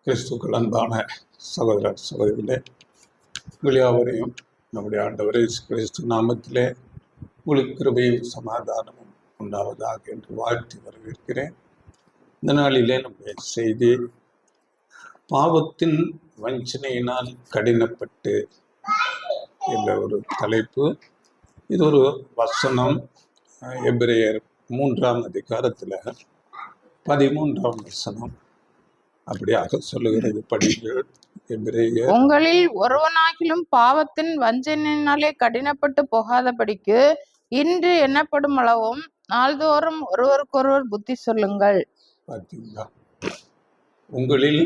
கிறிஸ்துக்கள் அன்பான சகோதர சகோதரிகளே, யாவரையும் நம்முடைய ஆண்டவர் இயேசு கிறிஸ்து நாமத்திலே உங்களுக்கு கிருபையும் சமாதானமும் உண்டாவதாக என்று வாழ்த்தி வரவேற்கிறேன். இந்த நாளிலே நம்முடைய செய்தி பாவத்தின் வஞ்சனையினால் கடினப்பட்டு என்ற ஒரு தலைப்பு. இது ஒரு வசனம். எபிரேயர் 3ஆம் அதிகாரத்தில் 13ஆம் வசனம் அப்படியாக சொல்லுகிறது. படிங்கள். எபிரேயர், உங்களில் ஒருவனாகிலும் பாவத்தின் வஞ்சனையினாலே கடினப்பட்டு போகாதபடிக்கு இன்று எண்ணப்படும் அளவும் நாள்தோறும் ஒருவருக்கொருவர் புத்தி சொல்லுங்கள். பார்த்தீங்களா? உங்களில்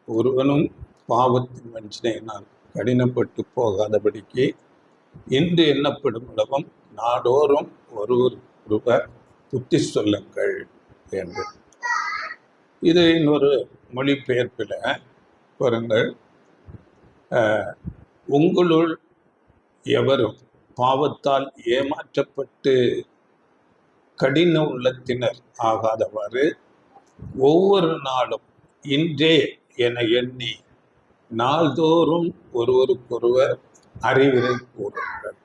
ஒருவனும் பாவத்தின் வஞ்சனையினால் கடினப்பட்டு போகாதபடிக்கு இன்று எண்ணப்படும் அளவும் நாடோறும் ஒருவர் புத்தி சொல்லுங்கள் என்று. இது இன்னொரு மொழிபெயர்ப்பில் பாருங்கள், உங்களுள் எவரும் பாவத்தால் ஏமாற்றப்பட்டு கடின உள்ளத்தினர் ஆகாதவாறு ஒவ்வொரு நாளும் இன்றே என எண்ணி நாள்தோறும் ஒருவருக்கொருவர் அறிவுரை கூறுங்கள்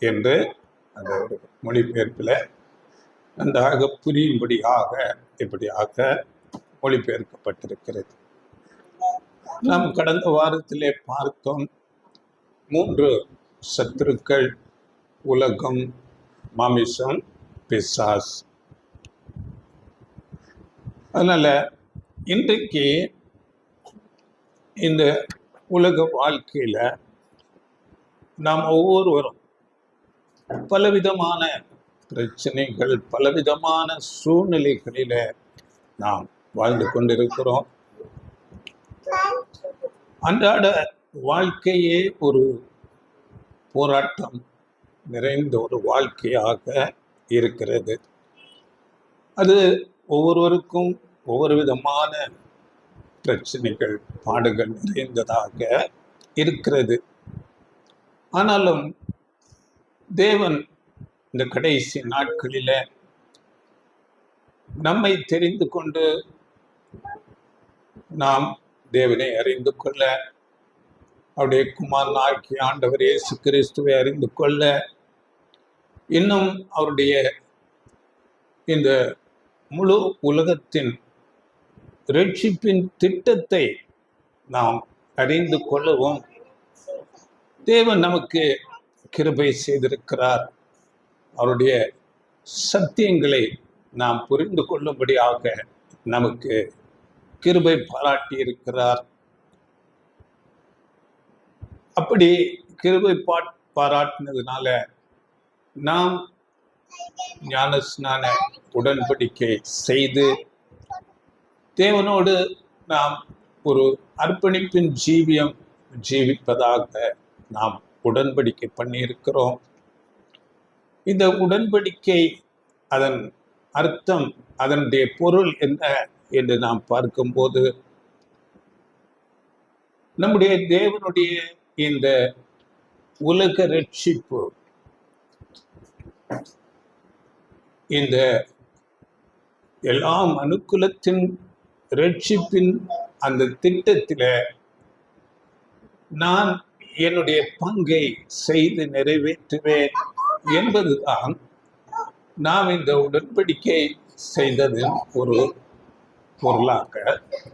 என்று அந்த ஒரு மொழிபெயர்ப்பில் நன்றாக புரியும்படியாக இப்படியாக மொழிபெயர்க்கப்பட்டிருக்கிறது. நாம் கடந்த வாரத்திலே பார்த்தோம், 3 சத்துருக்கள்: உலகம், மாமிசம், பிசாஸ். அதனால இன்றைக்கு இந்த உலக வாழ்க்கையில நாம் ஒவ்வொருவரும் பலவிதமான பிரச்சனைகள், பலவிதமான சூழ்நிலைகளில நாம் வாழ்ந்து கொண்டிருக்கிறோம். அன்றாட வாழ்க்கையே ஒரு போராட்டம் நிறைந்த ஒரு வாழ்க்கையாக இருக்கிறது. அது ஒவ்வொருவருக்கும் ஒவ்வொரு விதமான பிரச்சனைகள், பாடுகள் நிறைந்ததாக இருக்கிறது. ஆனாலும் தேவன் இந்த கடைசி நாட்களில நம்மை தெரிந்து கொண்டு நாம் தேவனை அறிந்து கொள்ள, அவருடைய குமாரன் ஆகிய ஆண்டவர் இயேசு கிறிஸ்துவை அறிந்து கொள்ள, இன்னும் அவருடைய இந்த முழு உலகத்தின் ரட்சிப்பின் திட்டத்தை நாம் அறிந்து கொள்ளவும் தேவன் நமக்கு கிருபை செய்திருக்கிறார். அவருடைய சத்தியங்களை நாம் புரிந்து கொள்ளும்படியாக நமக்கு கிருபை பாராட்டி இருக்கிறார். அப்படி கிருபை பாராட்டினதுனால நாம் ஞானஸ்நான உடன்படிக்கை செய்து தேவனோடு நாம் ஒரு அர்ப்பணிப்பின் ஜீவியம் ஜீவிப்பதாக நாம் உடன்படிக்கை பண்ணியிருக்கிறோம். இந்த உடன்படிக்கை, அதன் அர்த்தம், அதனுடைய பொருள் என்ன என்று நாம் பார்க்கும்போது, நம்முடைய தேவனுடைய இந்த உலக ரட்சிப்பு, இந்த எல்லா மனுக்குலத்தின் ரட்சிப்பின் அந்த திட்டத்தில் நான் என்னுடைய பங்கை செய்து நிறைவேற்றுவேன் என்பதுதான் நாம் இந்த உடன்படிக்கை செய்ததின் ஒரு பொருளாக,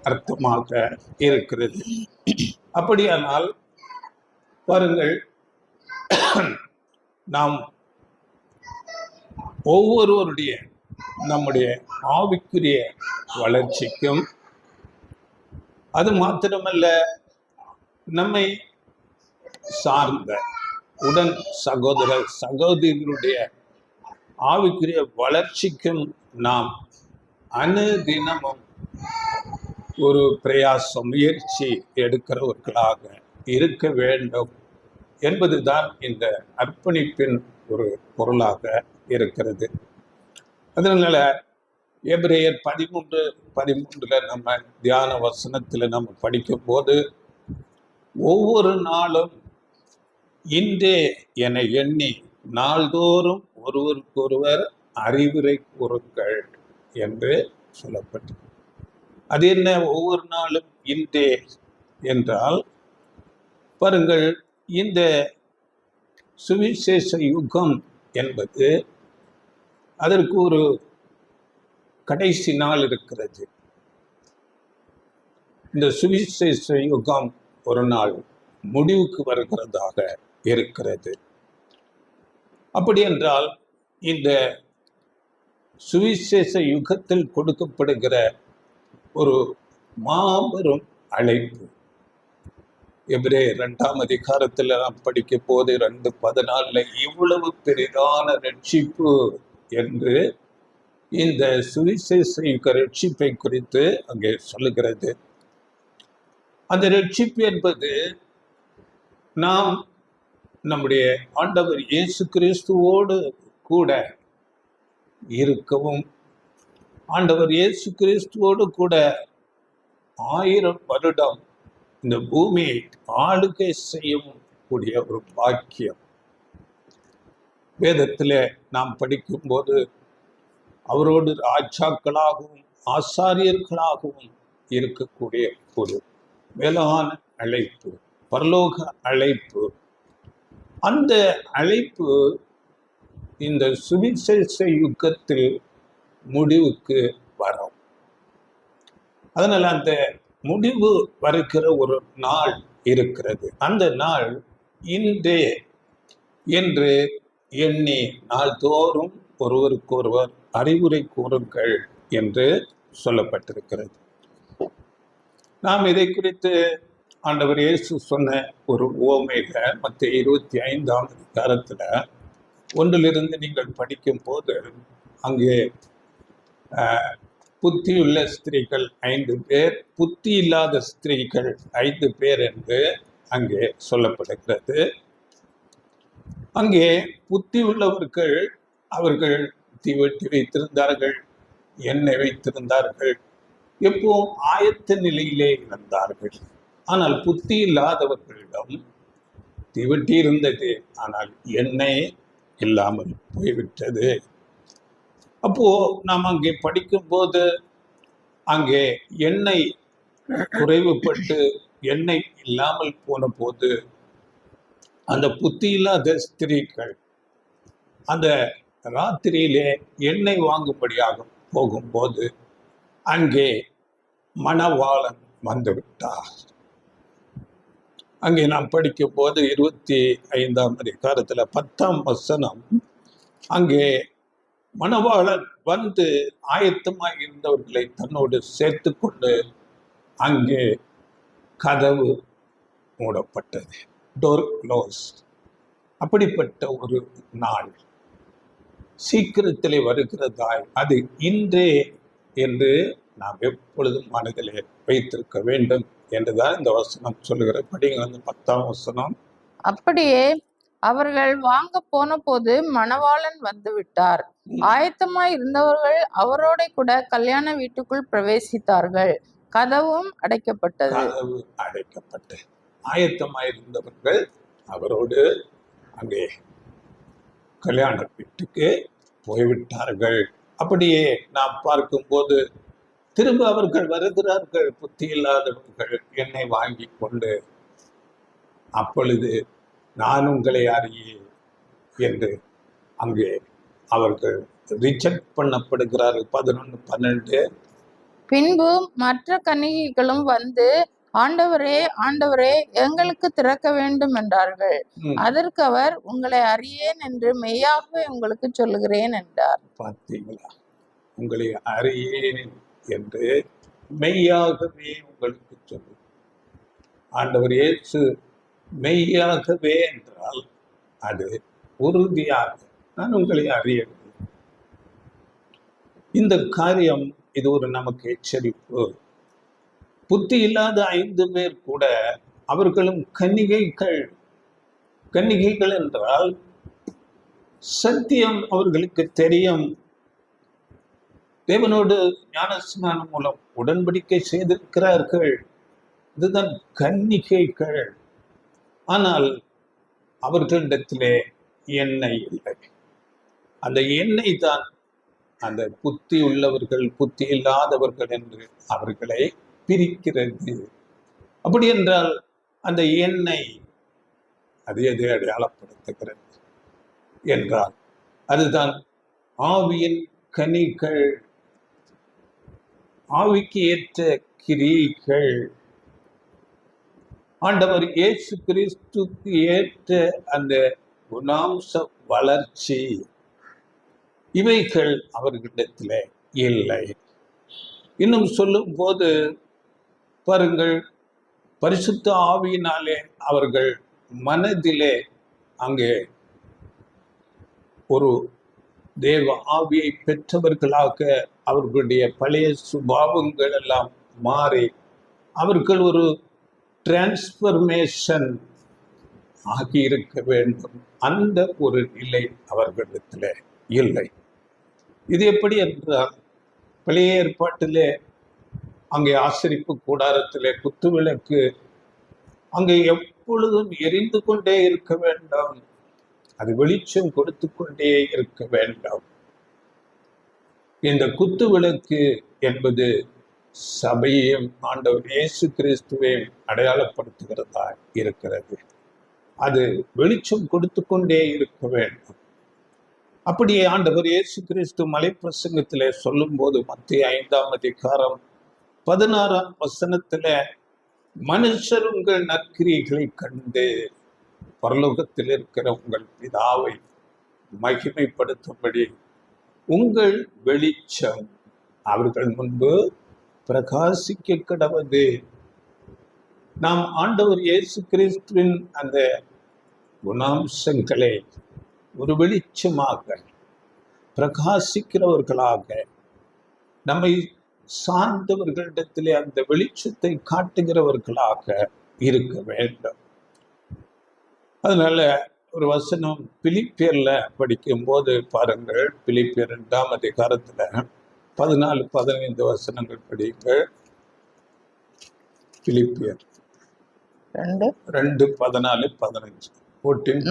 அர்த்தமாக இருக்கிறது. அப்படியானால் பாருங்கள், நாம் ஒவ்வொருவருடைய நம்முடைய ஆவிக்குரிய வளர்ச்சிக்கும், அது மாத்திரமல்ல நம்மை சார்ந்த உடன் சகோதர சகோதரிகளுடைய ஆவிக்குரிய வளர்ச்சிக்கும் நாம் அனுதினமும் ஒரு பிரயாசம், முயற்சி எடுக்கிறவர்களாக இருக்க வேண்டும் என்பதுதான் இந்த அர்ப்பணிப்பின் ஒரு பொருளாக இருக்கிறது. அதனால எபிரேயர் 13:13 நம்ம தியான வசனத்தில் நம்ம படிக்கும் போது, ஒவ்வொரு நாளும் இன்றே என எண்ணி நாள்தோறும் ஒருவருக்கொருவர் அறிவுரை கூறுங்கள் என்று சொல்லப்பட்டது. அது என்ன ஒவ்வொரு நாளும் இன்றே என்றால், பாருங்கள், இந்த சுவிசேஷ யுகம் என்பது அதற்கு ஒரு கடைசி நாள் இருக்கிறது. இந்த சுவிசேஷ யுகம் ஒரு நாள் முடிவுக்கு வருகிறதாக இருக்கிறது. அப்படி என்றால் இந்த சுவிசேஷ யுகத்தில் கொடுக்கப்படுகிற ஒரு மாபெரும் அழைப்பு, எபிரேயர் 2ஆம் அதிகாரத்தில் நாம் படிக்க போது 2:14 இவ்வளவு பெரிதான ரட்சிப்பு என்று இந்த சுவிசேஷ யுக ரட்சிப்பை குறித்து அங்கே சொல்லுகிறது. அந்த ரட்சிப்பு என்பது நாம் நம்முடைய ஆண்டவர் இயேசு கிறிஸ்துவோடு கூட இருக்கவும், ஆண்டவர் இயேசு கிறிஸ்துவோடு கூட 1000 வருடம் இந்த பூமியை ஆளுகை செய்யவும் கூடிய ஒரு பாக்கியம். வேதத்தில் நாம் படிக்கும்போது அவரோடு ராஜாக்களாகவும் ஆசாரியர்களாகவும் இருக்கக்கூடிய ஒரு மேலான அழைப்பு, பரலோக அழைப்பு. அந்த அழைப்பு இந்த சுவிசேஷ யுகத்தில் முடிவுக்கு வரும். அதனால் அந்த முடிவு வருகிற ஒரு நாள் இருக்கிறது. அந்த நாள் இன்றே என்று எண்ணி நாள்தோறும் ஒருவருக்கொருவர் அறிவுரை கூறுங்கள் என்று சொல்லப்பட்டிருக்கிறது. நாம் இதை குறித்து ஆண்டவர் இயேசு சொன்ன ஒரு உவமையில மத்தேயு 25ஆம் அதிகாரத்துல 1 நீங்கள் படிக்கும் போது அங்கே புத்தியுள்ள ஸ்திரீகள் 5 பேர், புத்தி இல்லாத ஸ்திரீகள் 5 பேர் என்று அங்கே சொல்லப்படுகிறது. அங்கே புத்தி உள்ளவர்கள் அவர்கள் தீவெட்டி வைத்திருந்தார்கள், எண்ணெய் வைத்திருந்தார்கள், எப்பவும் ஆயத்த நிலையிலே இருந்தார்கள். ஆனால் புத்தி இல்லாதவர்களிடம் தீவெட்டி இருந்தது, ஆனால் எண்ணெய் இல்லாமல் போய்விட்டது. அப்போ நாம் அங்கே படிக்கும்போது அங்கே எண்ணெய் குறைவுபட்டு எண்ணெய் இல்லாமல் போன போது அந்த புத்தி இல்லாத ஸ்திரீகள் அந்த ராத்திரியிலே எண்ணெய் வாங்கும்படியாக போகும்போது அங்கே மணவாளன் வந்துவிட்டார். அங்கே நாம் படிக்கும் போது 25ஆம் அதிகாரத்தில் 10ஆம் வசனம், அங்கே மணவாளன் வந்து ஆயத்தமாய் இருந்தவர்களை தன்னோடு சேர்த்து கொண்டு அங்கே கதவு மூடப்பட்டது, டோர் க்ளோஸ். அப்படிப்பட்ட ஒரு நாள் சீக்கிரத்திலே வருகிறதாய் அது இன்றே என்று நாம் எப்பொழுதும் மனதிலே வைத்திருக்க வேண்டும் என்றுதான் இந்த வசனம் சொல்லுகிற. படிங்க 10ஆம் வசனம். அப்படியே அவர்கள் வாங்க போன போது மணவாளன் வந்து விட்டார். ஆயத்தமாய் இருந்தவர்கள் அவரோட கூட கல்யாண வீட்டுக்குள் பிரவேசித்தார்கள். கதவும் அடைக்கப்பட்டது. கதவு அடைக்கப்பட்டு ஆயத்தமாய் இருந்தவர்கள் அவரோடு அங்கே கல்யாண வீட்டுக்கு போய்விட்டார்கள். அப்படியே நாம் பார்க்கும்போது திரும்ப அவர்கள் வருகிறார்கள், புத்தி இல்லாதவர்கள் எண்ணெய் வாங்கி கொண்டு. அப்பொழுது நான் உங்களை அறியேன் என்று அங்கே அவர்கள் ரிஜெக்ட் பண்ணப்படுகிறார்கள். 11-12. பின்பு மற்ற கன்னிகைகளும் வந்து, ஆண்டவரே ஆண்டவரே, எங்களுக்கு திறக்க வேண்டும் என்றார்கள். அதற்கு அவர், உங்களை அறியேன் என்று மெய்யாகவே உங்களுக்கு சொல்லுகிறேன் என்றார். பார்த்தீங்களா? உங்களை அறியேன் என்று மெய்யாகவே உங்களுக்கு சொல்லு. ஆண்டவர் இயேசு மெய்யாகவே என்றால் அது உறுதியாக, நான் உங்களை அறியவில்லை. இந்த காரியம் இது ஒரு நமக்கு எச்சரிப்பு. புத்தி இல்லாத 5 பேர் கூட அவர்களும் கன்னிகைகள். கன்னிகைகள் என்றால் சத்தியம் அவர்களுக்கு தெரியும். தேவனோடு ஞானஸ்நானம் மூலம் உடன்படிக்கை செய்திருக்கிறார்கள். இதுதான் கன்னிகைகள். ஆனால் அவர்களிடத்திலே எண்ணெய் இல்லை. அந்த எண்ணெய் தான் அந்த புத்தி உள்ளவர்கள் புத்தி இல்லாதவர்கள் என்று அவர்களை பிரிக்கிறது. அப்படி என்றால் அந்த எண்ணெய் அது எதை அடையாளப்படுத்துகிறது என்றால் அதுதான் ஆவியின் கனிகள், ஆவிக்கு ஏற்ற கிரியைகள், ஆண்டவர் இயேசு கிறிஸ்துக்கு ஏற்ற அந்த குணாம்ச வளர்ச்சி, இவைகள் அவர்களிடத்தில் இல்லை. இன்னும் சொல்லும் போது பாருங்கள், பரிசுத்த ஆவியினாலே அவர்கள் மனதிலே அங்கே ஒரு தேவ ஆவியை பெற்றவர்களாக அவர்களுடைய பழைய சுபாவங்கள் எல்லாம் மாறி அவர்கள் ஒரு டிரான்ஸ்பர்மேஷன் ஆகியிருக்க வேண்டும். அந்த ஒரு நிலை அவர்களிடத்தில் இல்லை. இது எப்படி என்றால், பழைய ஏற்பாட்டிலே அங்கே ஆசரிப்பு கூடாரத்திலே குத்துவிளக்கு அங்கே எப்பொழுதும் எரிந்து கொண்டே இருக்க வேண்டும், அது வெளிச்சம் கொடுத்து கொண்டே இருக்க வேண்டும். இந்த குத்துவிளக்கு என்பது சபையையும் ஆண்டவர் இயேசு கிறிஸ்துவையும் அடையாளப்படுத்துகிறதா இருக்கிறது. அது வெளிச்சம் கொடுத்து கொண்டே இருக்க வேண்டும். அப்படியே ஆண்டவர் இயேசு கிறிஸ்து மலை பிரசங்கத்திலே சொல்லும் போது மத்திய 5ஆம் அதிகாரம் 16ஆம் வசனத்துல, மனுஷர் உங்கள் நற்கிரியைகளை கண்டு பரலோகத்தில் இருக்கிற உங்கள் பிதாவை மகிமைப்படுத்தும்படி உங்கள் வெளிச்சம் அவர்கள் முன்பு பிரகாசிக்க கடவது. நாம் ஆண்டவர் இயேசு கிறிஸ்துவின் அந்த குணாம்சங்களை ஒரு வெளிச்சமாக பிரகாசிக்கிறவர்களாக நம்மை சார்ந்தவர்களிடத்திலே அந்த வெளிச்சத்தை காட்டுகிறவர்களாக இருக்க வேண்டும். அதனால ஒரு வசனம் பிலிப்பியர்ல படிக்கும் போது பாருங்கள், பிலிப்பியர் 2ஆம் அதிகாரத்துல 14-15 வசனங்கள் படியுங்கள். பிலிப்பியர் 2:14-15.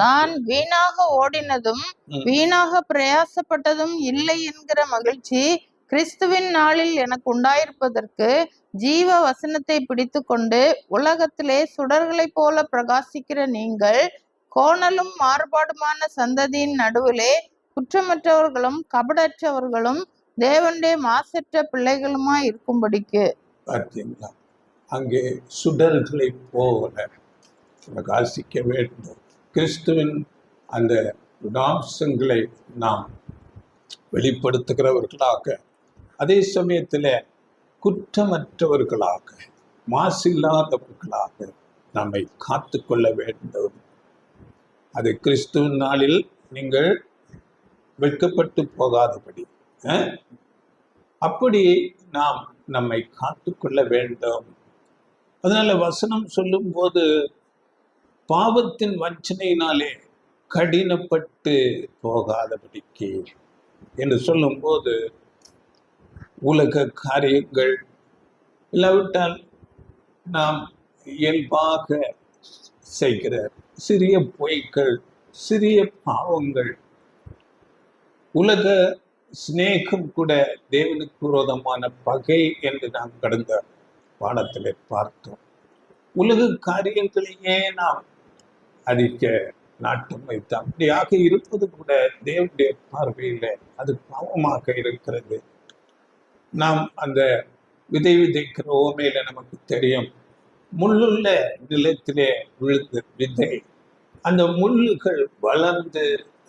நான் வீணாக ஓடினதும் வீணாக பிரயாசப்பட்டதும் இல்லை என்கிற மகிழ்ச்சி கிறிஸ்துவின் நாளில் எனக்கு உண்டாயிருப்பதற்கு ஜீவ வசனத்தை பிடித்து கொண்டு உலகத்திலே சுடர்களைப் போல பிரகாசிக்கிற நீங்கள் கோணலும் மாறுபாடுமான சந்ததியின் நடுவிலே குற்றமற்றவர்களும் கபடற்றவர்களும் தேவனுடைய மாசற்ற பிள்ளைகளுமா இருக்கும்படிக்கு. பார்த்தீங்களா, அங்கே சுடர்களை போல பிரகாசிக்க வேண்டும். கிறிஸ்துவின் அந்த குணாம்சங்களை நாம் வெளிப்படுத்துகிறவர்களாக, அதே சமயத்தில் குற்றமற்றவர்களாக மாசில்லாதவர்களாக நம்மை காத்து கொள்ள வேண்டும். அது கிறிஸ்துவின் நாளில் நீங்கள் வெட்கப்பட்டு போகாதபடி அப்படி நாம் நம்மை காத்து கொள்ள வேண்டும். அதனால வசனம் சொல்லும் போது பாவத்தின் வஞ்சனையினாலே கடினப்பட்டு போகாதபடிக்கு என்று சொல்லும் போது உலக காரியங்கள் இல்லாவிட்டால் நாம் இயல்பாக செய்கிற சிறிய பொய்கள், சிறிய பாவங்கள், உலக சிநேகம் கூட தேவனுக்கு விரோதமான பகை என்று நாம் கடந்த பாடத்திலே பார்த்தோம். உலக காரியங்களையே நாம் அதிக நாட்டம் வைத்து அப்படியாக இருப்பது கூட தேவனுடைய பார்வையில் அது பாவமாக இருக்கிறது. நாம் அந்த விதை விதைக்கிற ஓமையில நமக்கு தெரியும், முள்ளுள்ள நிலத்திலே விழுந்த விதை, அந்த முள்ளுகள் வளர்ந்து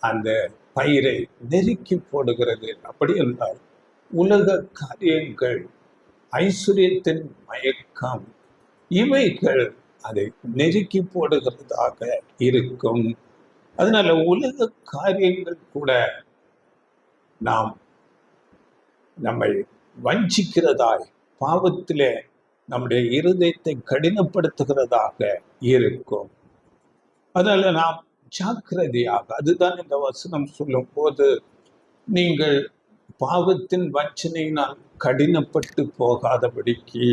அந்த பயிரை நெருக்கி போடுகிறது. அப்படி என்றால் உலக காரியங்கள், ஐஸ்வர்யத்தின் மயக்கம், இவைகள் அதை நெருக்கி போடுகிறதாக இருக்கும். அதனால உலக காரியங்கள் கூட நாம் நம்மை வஞ்சிக்கிறதாய், பாவத்திலே நம்முடைய இருதயத்தை கடினப்படுத்துகிறதாக இருக்கும். அதனால நாம் ஜாக்கிரதையாக, அதுதான் இந்த வசனம் சொல்லும் போது, நீங்கள் பாவத்தின் வஞ்சனையினால் கடினப்பட்டு போகாதபடிக்கு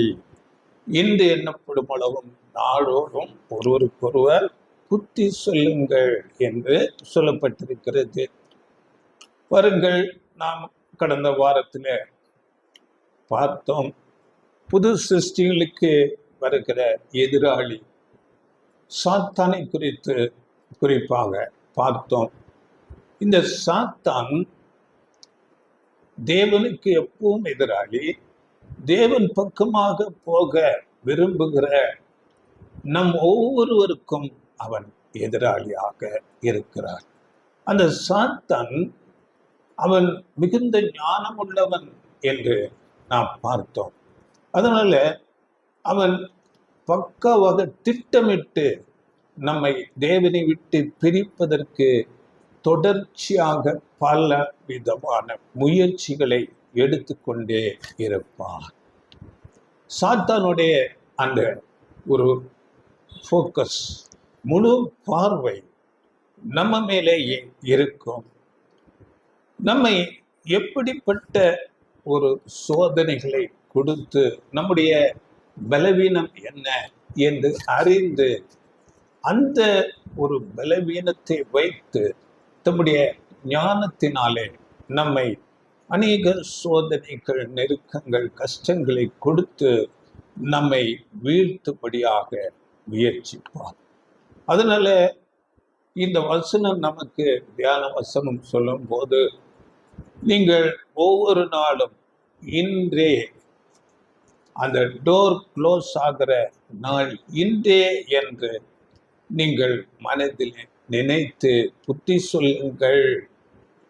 இன்று எண்ணப்படும் அளவும் நாளோறும் ஒருவருக்கொருவர் புத்தி சொல்லுங்கள் என்று சொல்லப்பட்டிருக்கிறது. பாருங்கள், நாம் கடந்த வாரத்தில் பார்த்தோம், புது சிருஷ்டிகளுக்கு வருகிற எதிராளி சாத்தானை குறித்து குறிப்பாக பார்த்தோம். இந்த சாத்தான் தேவனுக்கு எப்பவும் எதிராளி, தேவன் பக்கமாக போக விரும்புகிற நம் ஒவ்வொருவருக்கும் அவன் எதிராளியாக இருக்கிறார். அந்த சாத்தான் அவன் மிகுந்த ஞானம் உள்ளவன் என்று நாம் பார்த்தோம். அதனால அவன் பக்கவாக திட்டமிட்டு நம்மை தேவனை விட்டு பிரிப்பதற்கு தொடர்ச்சியாக பல விதமான முயற்சிகளை எடுத்துக்கொண்டே இருப்பான். சாத்தானுடைய அந்த ஒரு ஃபோக்கஸ், முழு பார்வை நம்ம மேலேயே இருக்கும். நம்மை எப்படிப்பட்ட ஒரு சோதனைகளை கொடுத்து நம்முடைய பலவீனம் என்ன என்று அறிந்து அந்த ஒரு பலவீனத்தை வைத்து தம்முடைய ஞானத்தினாலே நம்மை அநேக சோதனைகள், நெருக்கங்கள், கஷ்டங்களை கொடுத்து நம்மை வீழ்த்தும்படியாக முயற்சிப்பார். அதனால இந்த வசனம் நமக்கு தியான வசனம் சொல்லும் போது, நீங்கள் ஒவ்வொரு நாளும் இன்றே, அந்த டோர் க்ளோஸ் ஆகிற நாள் இன்றே என்று நீங்கள் மனதில் நினைத்து புத்தி சொல்லுங்கள்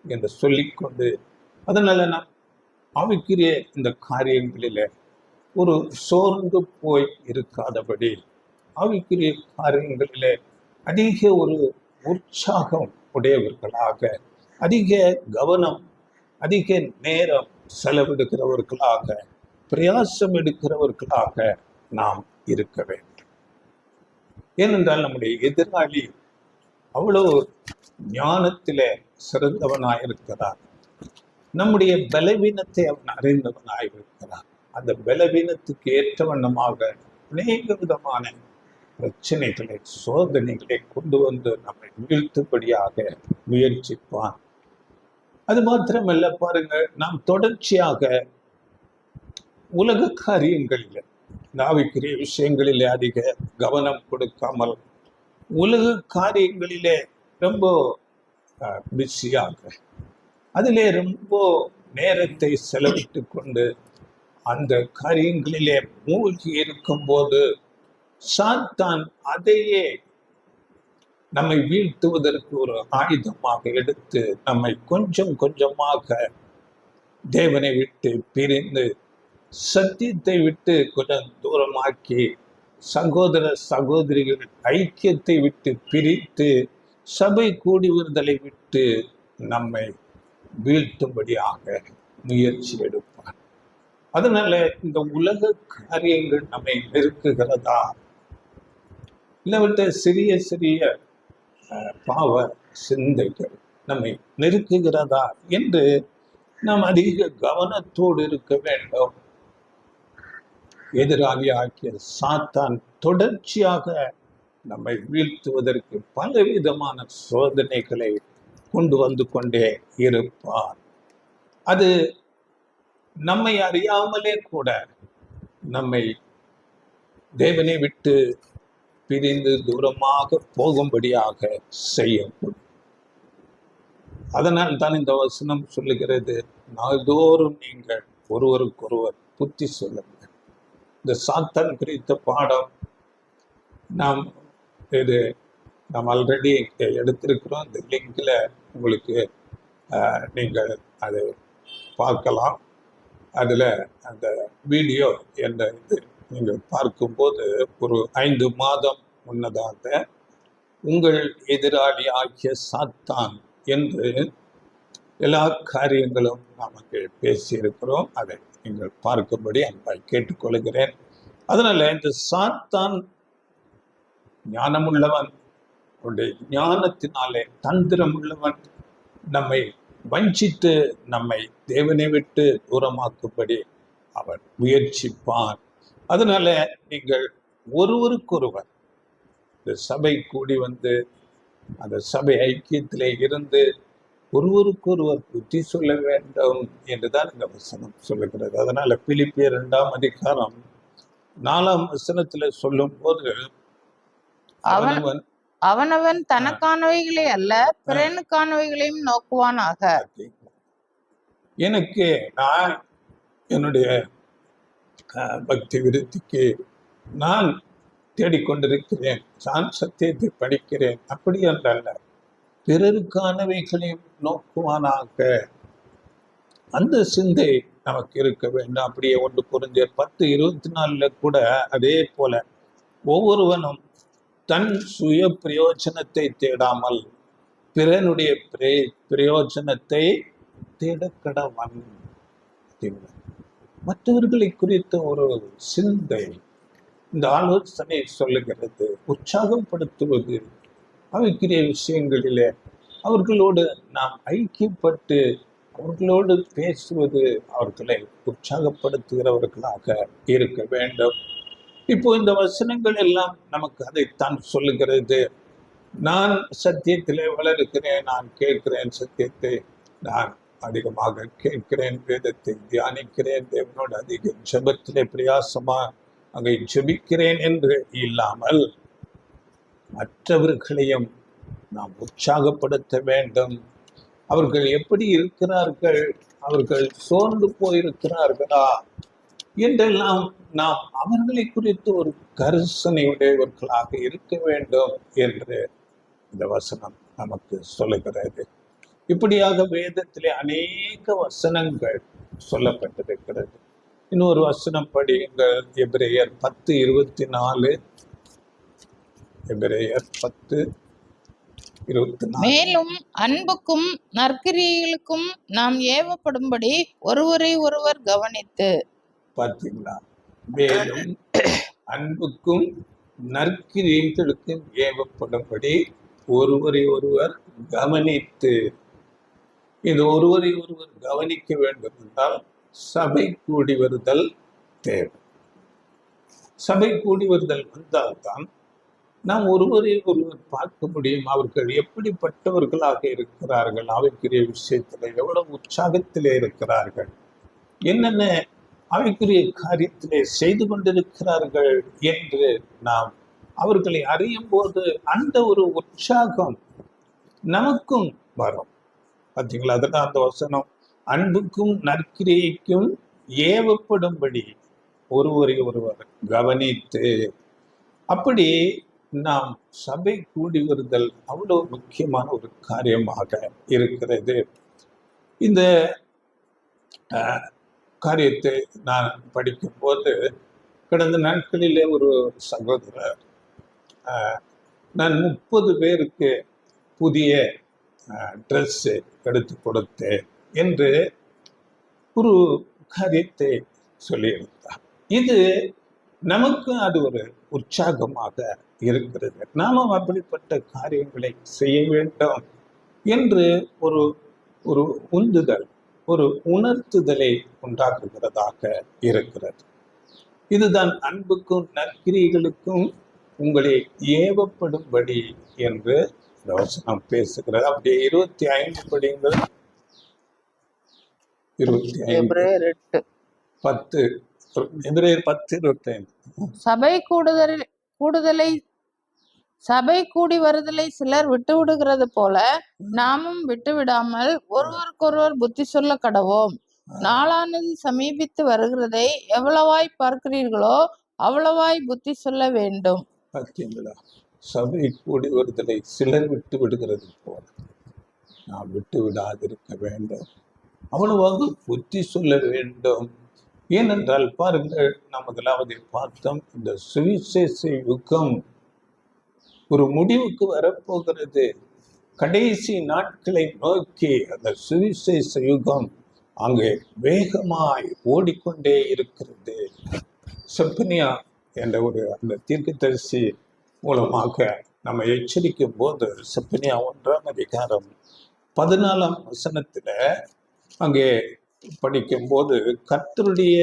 என்று சொல்லிக்கொண்டு, அதனால நாம் ஆவிக்குரிய இந்த காரியங்களில் ஒரு சோர்ந்து போய் இருக்காதபடி, ஆவிக்குரிய காரியங்களில் அதிக ஒரு உற்சாகம் உடையவர்களாக, அதிக கவனம், அதிக நேரம் செலவிடுகிறவர்களாக, பிரயாசம் எடுக்கிறவர்களாக நாம் இருக்க வேண்டும். ஏனென்றால் நம்முடைய எதிராளி அவ்வளவு ஞானத்திலே சிறந்தவனாயிருக்கிறார். நம்முடைய பலவீனத்தை அவன் அறிந்தவனாயிருக்கிறார். அந்த பலவீனத்துக்கு ஏற்ற வண்ணமாக அநேக விதமான பிரச்சனைகளை, சோதனைகளை கொண்டு வந்து நம்மை வீழ்த்தும்படியாக முயற்சிப்பான். அது மாத்திரமல்ல, பாருங்க, நாம் தொடர்ச்சியாக உலக காரியங்களில், ஆவிக்குரிய விஷயங்களிலே அதிக கவனம் கொடுக்காமல் உலக காரியங்களிலே ரொம்ப பிஸியாக, அதிலே ரொம்ப நேரத்தை செலவிட்டு கொண்டு அந்த காரியங்களிலே மூழ்கி இருக்கும்போது சாத்தான் அதையே நம்மை வீழ்த்துவதற்கு ஒரு ஆயுதமாக எடுத்து நம்மை கொஞ்சம் கொஞ்சமாக தேவனை விட்டு பிரிந்து, சத்தியத்தை விட்டு கொஞ்சம் தூரமாக்கி, சகோதர சகோதரிகள் ஐக்கியத்தை விட்டு பிரித்து, சபை கூடி வருதலை விட்டு நம்மை வீழ்த்தும்படியாக முயற்சி எடுப்பார். அதனால இந்த உலக காரியங்கள் நம்மை நெருக்குகிறதா, இல்லவிட்ட சிறிய சிறிய பாவ சிந்தைகள் நம்மை நெருக்குகிறதா என்று நாம் அதிக கவனத்தோடு இருக்க வேண்டும். எதிராளி ஆகிய சாத்தான் தொடர்ச்சியாக நம்மை வீழ்த்துவதற்கு பலவிதமான சோதனைகளை கொண்டு வந்து கொண்டே இருப்பார். அது நம்மை அறியாமலே கூட நம்மை தேவனை விட்டு பிரிந்து தூரமாக போகும்படியாக செய்யக்கூடும். அதனால் தான் இந்த வசனம் சொல்லுகிறது, நாள்தோறும் நீங்கள் ஒருவருக்கொருவர் புத்தி சொல்லுங்கள். இந்த சாத்தான் குறித்த பாடம் நாம் ஆல்ரெடி எடுத்திருக்கிறோம். இந்த லிங்கில் உங்களுக்கு நீங்கள் அதை பார்க்கலாம். அதில் அந்த வீடியோ என்ற இது நீங்கள் பார்க்கும்போது, ஒரு 5 மாதம் முன்னதாக உங்கள் எதிராளி ஆகிய சாத்தான் என்று எல்லா காரியங்களும் நமக்கு பேசியிருக்கிறோம். அதை நீங்கள் பார்க்கும்படி அன்பாய் கேட்டுக்கொள்கிறேன். அதனால இந்த சாத்தான் ஞானமுள்ளவன், அவருடைய ஞானத்தினாலே தந்திரம் உள்ளவன், நம்மை வஞ்சித்து நம்மை தேவனை விட்டு தூரமாக்கும்படி அவன் முயற்சிப்பான். அதனால நீங்கள் ஒருவருக்கொருவர் இந்த சபை கூடி வந்து அந்த சபை ஐக்கியத்திலே இருந்து ஒருவருக்கொருவர் புத்தி சொல்ல வேண்டும் என்றுதான் இந்த வசனம் சொல்லுகிறது. அதனால பிலிப்பியர் 2ஆம் அதிகாரம் 4ஆம் வசனத்துல சொல்லும் போது அவனவன் அவனவன் தனக்கானவைகளை அல்ல பிறனுக்கானவைகளையும் நோக்குவானாக. எனக்கு நான் என்னுடைய பக்தி விருத்திக்கு நான் தேடிக்கொண்டிருக்கிறேன், நான் சத்தியத்தை படிக்கிறேன், அப்படி என்றல்ல, பிறருக்கானவைகளையும் நோக்குவானாக. அந்த சிந்தை நமக்கு இருக்க வேண்டும். அப்படியே 1 கொரிந்தியர் 10:24 கூட அதே போல ஒவ்வொருவனும் தன் சுய பிரயோஜனத்தை தேடாமல் பிறனுடைய பிரயோஜனத்தை தேடக்கடவன். மற்றவர்களை குறித்த ஒரு சிந்தை இந்த ஆலோசனை சொல்லுகிறது. உற்சாகப்படுத்துவது, அவைக்குரிய விஷயங்களிலே அவர்களோடு நாம் ஐக்கியப்பட்டு அவர்களோடு பேசுவது, அவர்களை உற்சாகப்படுத்துகிறவர்களாக இருக்க வேண்டும். இப்போ இந்த வசனங்கள் எல்லாம் நமக்கு அதைத்தான் சொல்லுகிறது. நான் சத்தியத்திலே வளருகிறேன், நான் கேட்கிறேன் சத்தியத்தை, நான் அதிகமாக கேட்கிறேன், வேதத்தை தியானிக்கிறேன், தேவனோடு அதிக ஜெபத்திலே பிரயாசமா அங்கே ஜெபிக்கிறேன் என்று இல்லாமல் மற்றவர்களையும் நாம் உற்சாகப்படுத்த வேண்டும். அவர்கள் எப்படி இருக்கிறார்கள், அவர்கள் சோர்ந்து போயிருக்கிறார்களா என்றெல்லாம் நாம் அவர்களை குறித்து ஒரு கரிசனையுடையவர்களாக இருக்க வேண்டும் என்று இந்த வசனம் நமக்கு சொல்லுகிறது. இப்படியாக வேதத்திலே அநேக வசனங்கள் சொல்லப்பட்டிருக்கிறது. இன்னொரு வசனம் படியுங்கள், எபிரேயர் 10:24. எபிரேயர் 10:24. மேலும் அன்புக்கும் நற்கிரியைகளுக்கும் நாம் ஏவப்படும்படி ஒருவரை ஒருவர் கவனித்து. பார்த்தீங்களா? மேலும் அன்புக்கும் நற்கிரியைகளுக்கும் ஏவப்படும்படி ஒருவரை ஒருவர் கவனித்து. இது ஒருவரை ஒருவர் கவனிக்க வேண்டும் என்றால் சபை கூடி வருதல் தேவை. சபை கூடி வருதல் வந்தால்தான் நாம் ஒருவரை ஒருவர் பார்க்க முடியும். அவர்கள் எப்படிப்பட்டவர்களாக இருக்கிறார்கள், அவைக்குரிய விஷயத்தில் எவ்வளவு உற்சாகத்திலே இருக்கிறார்கள், என்னென்ன அவைக்குரிய காரியத்திலே செய்து கொண்டிருக்கிறார்கள் என்று நாம் அவர்களை அறியும் போது அந்த ஒரு உற்சாகம் நமக்கும் வரும். பார்த்தீங்களா? அதெல்லாம் அந்த வசனம், அன்புக்கும் நற்கிரியைக்கும் ஏவப்படும்படி ஒருவரை ஒருவர் கவனித்து. அப்படி நாம் சபை கூடி வருதல் அவ்வளவு முக்கியமான ஒரு காரியமாக இருக்கிறது. இந்த காரியத்தை நான் படிக்கும்போது கடந்த நாட்களிலே ஒரு சகோதரர், நான் 30 பேருக்கு புதிய ட்ரெஸ்ஸு எடுத்து கொடுத்தேன் என்று ஒரு காரியத்தை சொல்லியிருந்தார். இது நமக்கு அது ஒரு உற்சாகமாக இருக்கிறது. நாமும் அப்படிப்பட்ட காரியங்களை செய்ய வேண்டும் என்று ஒரு ஒரு உந்துதல், ஒரு உணர்த்துதலை உண்டாக்குகிறதாக இருக்கிறது. இதுதான் அன்புக்கும் நற்கிரியைகளுக்கும் உங்களை ஏவப்படும்படி என்று இந்த வசனம் பேசுகிறது. அப்படியே 25 படிங்கள். 25 10 எபிரேயர் 10:25. சபை கூடி வருதலை சிலர் விட்டு விடுகிறது போல நாமும் விட்டு விடாமல் ஒருவருக்கொருவர் புத்தி சொல்ல கடவோம். நாளானது சமீபித்து வருகிறதை எவ்வளவாய் பார்க்கிறீர்களோ அவ்வளவாய் புத்தி சொல்ல வேண்டும். பார்த்தீங்களா? சபை கூடி வருதலை சிலர் விட்டு விடுகிறது போல நாம் விட்டு விடாதிருக்க வேண்டும், அவ்வளவாக புத்தி சொல்ல வேண்டும். ஏனென்றால் பாருங்கள், நாம் முதலாவது பார்த்தோம், இந்த சுவிசேஷ யுகம் ஒரு முடிவுக்கு வரப்போகிறது. கடைசி நாட்களை நோக்கி அந்த சுவிசேஷ யுகம் அங்கே வேகமாய் ஓடிக்கொண்டே இருக்கிறது. செப்பனியா என்ற ஒரு அந்த தீர்க்கதரிசி மூலமாக நம்ம எச்சரிக்கும் போது, செப்பனியா 1ஆம் அதிகாரம் 14ஆம் வசனத்துல அங்கே படிக்கும்போது, கர்த்தருடைய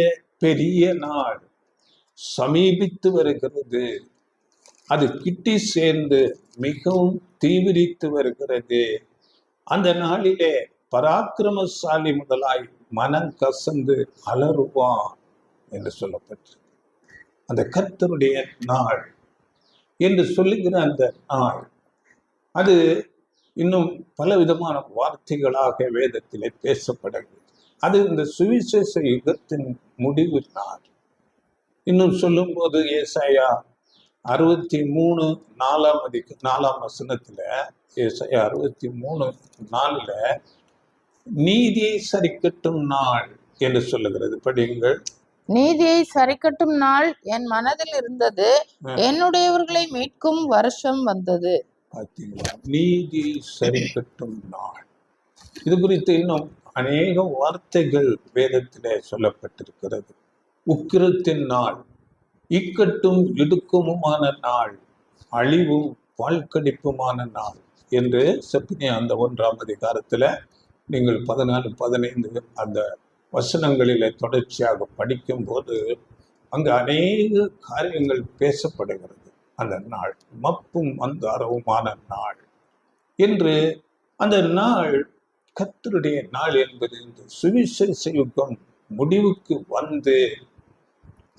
பெரிய நாள் சமீபித்து வருகிறது, அது கிட்டி சேர்ந்து மிகவும் தீவிரித்து வருகிறது, அந்த நாளிலே பராக்கிரமசாலி முதலாய் மனம் கசந்து அலறுவான் என்று சொல்லப்பட்டு, அந்த கர்த்தருடைய நாள் என்று சொல்லுகிற அந்த நாள், அது இன்னும் பலவிதமான வார்த்தைகளாக வேதத்திலே பேசப்படுகிறது. அது இந்த சுவிசேஷ யுகத்தின் முடிவு நாள். இன்னும் சொல்லும் போது ஏசாயா 63:4 ஏசாயா 63:4 நீதியை சரிக்கட்டும் நாள் என்று சொல்லுகிறது. படியுங்கள். நீதியை சரிக்கட்டும் நாள் என் மனதில் இருந்தது, என்னுடையவர்களை மீட்கும் வருஷம் வந்தது. பார்த்தீங்களா? நீதி சரிக்கட்டும் நாள். இது குறித்து இன்னும் அநேக வார்த்தைகள் வேதத்திலே சொல்லப்பட்டிருக்கிறது. உக்கிரத்தின் நாள், இக்கட்டும் இடுக்கமுமான நாள், அழிவும் வாழ்க்கடிப்புமான நாள் என்று செப்பனியா அந்த 1ஆம் அதிகாரத்துல நீங்கள் 14, 15 அந்த வசனங்களிலே தொடர்ச்சியாக படிக்கும் போது அங்கு அநேக காரியங்கள் பேசப்படுகிறது. அந்த நாள் மப்பும் அந்தாரவுமான நாள் என்று, அந்த நாள் கர்த்தருடைய நாள் என்பது இந்த சுவிசேஷ யுகம் முடிவுக்கு வந்து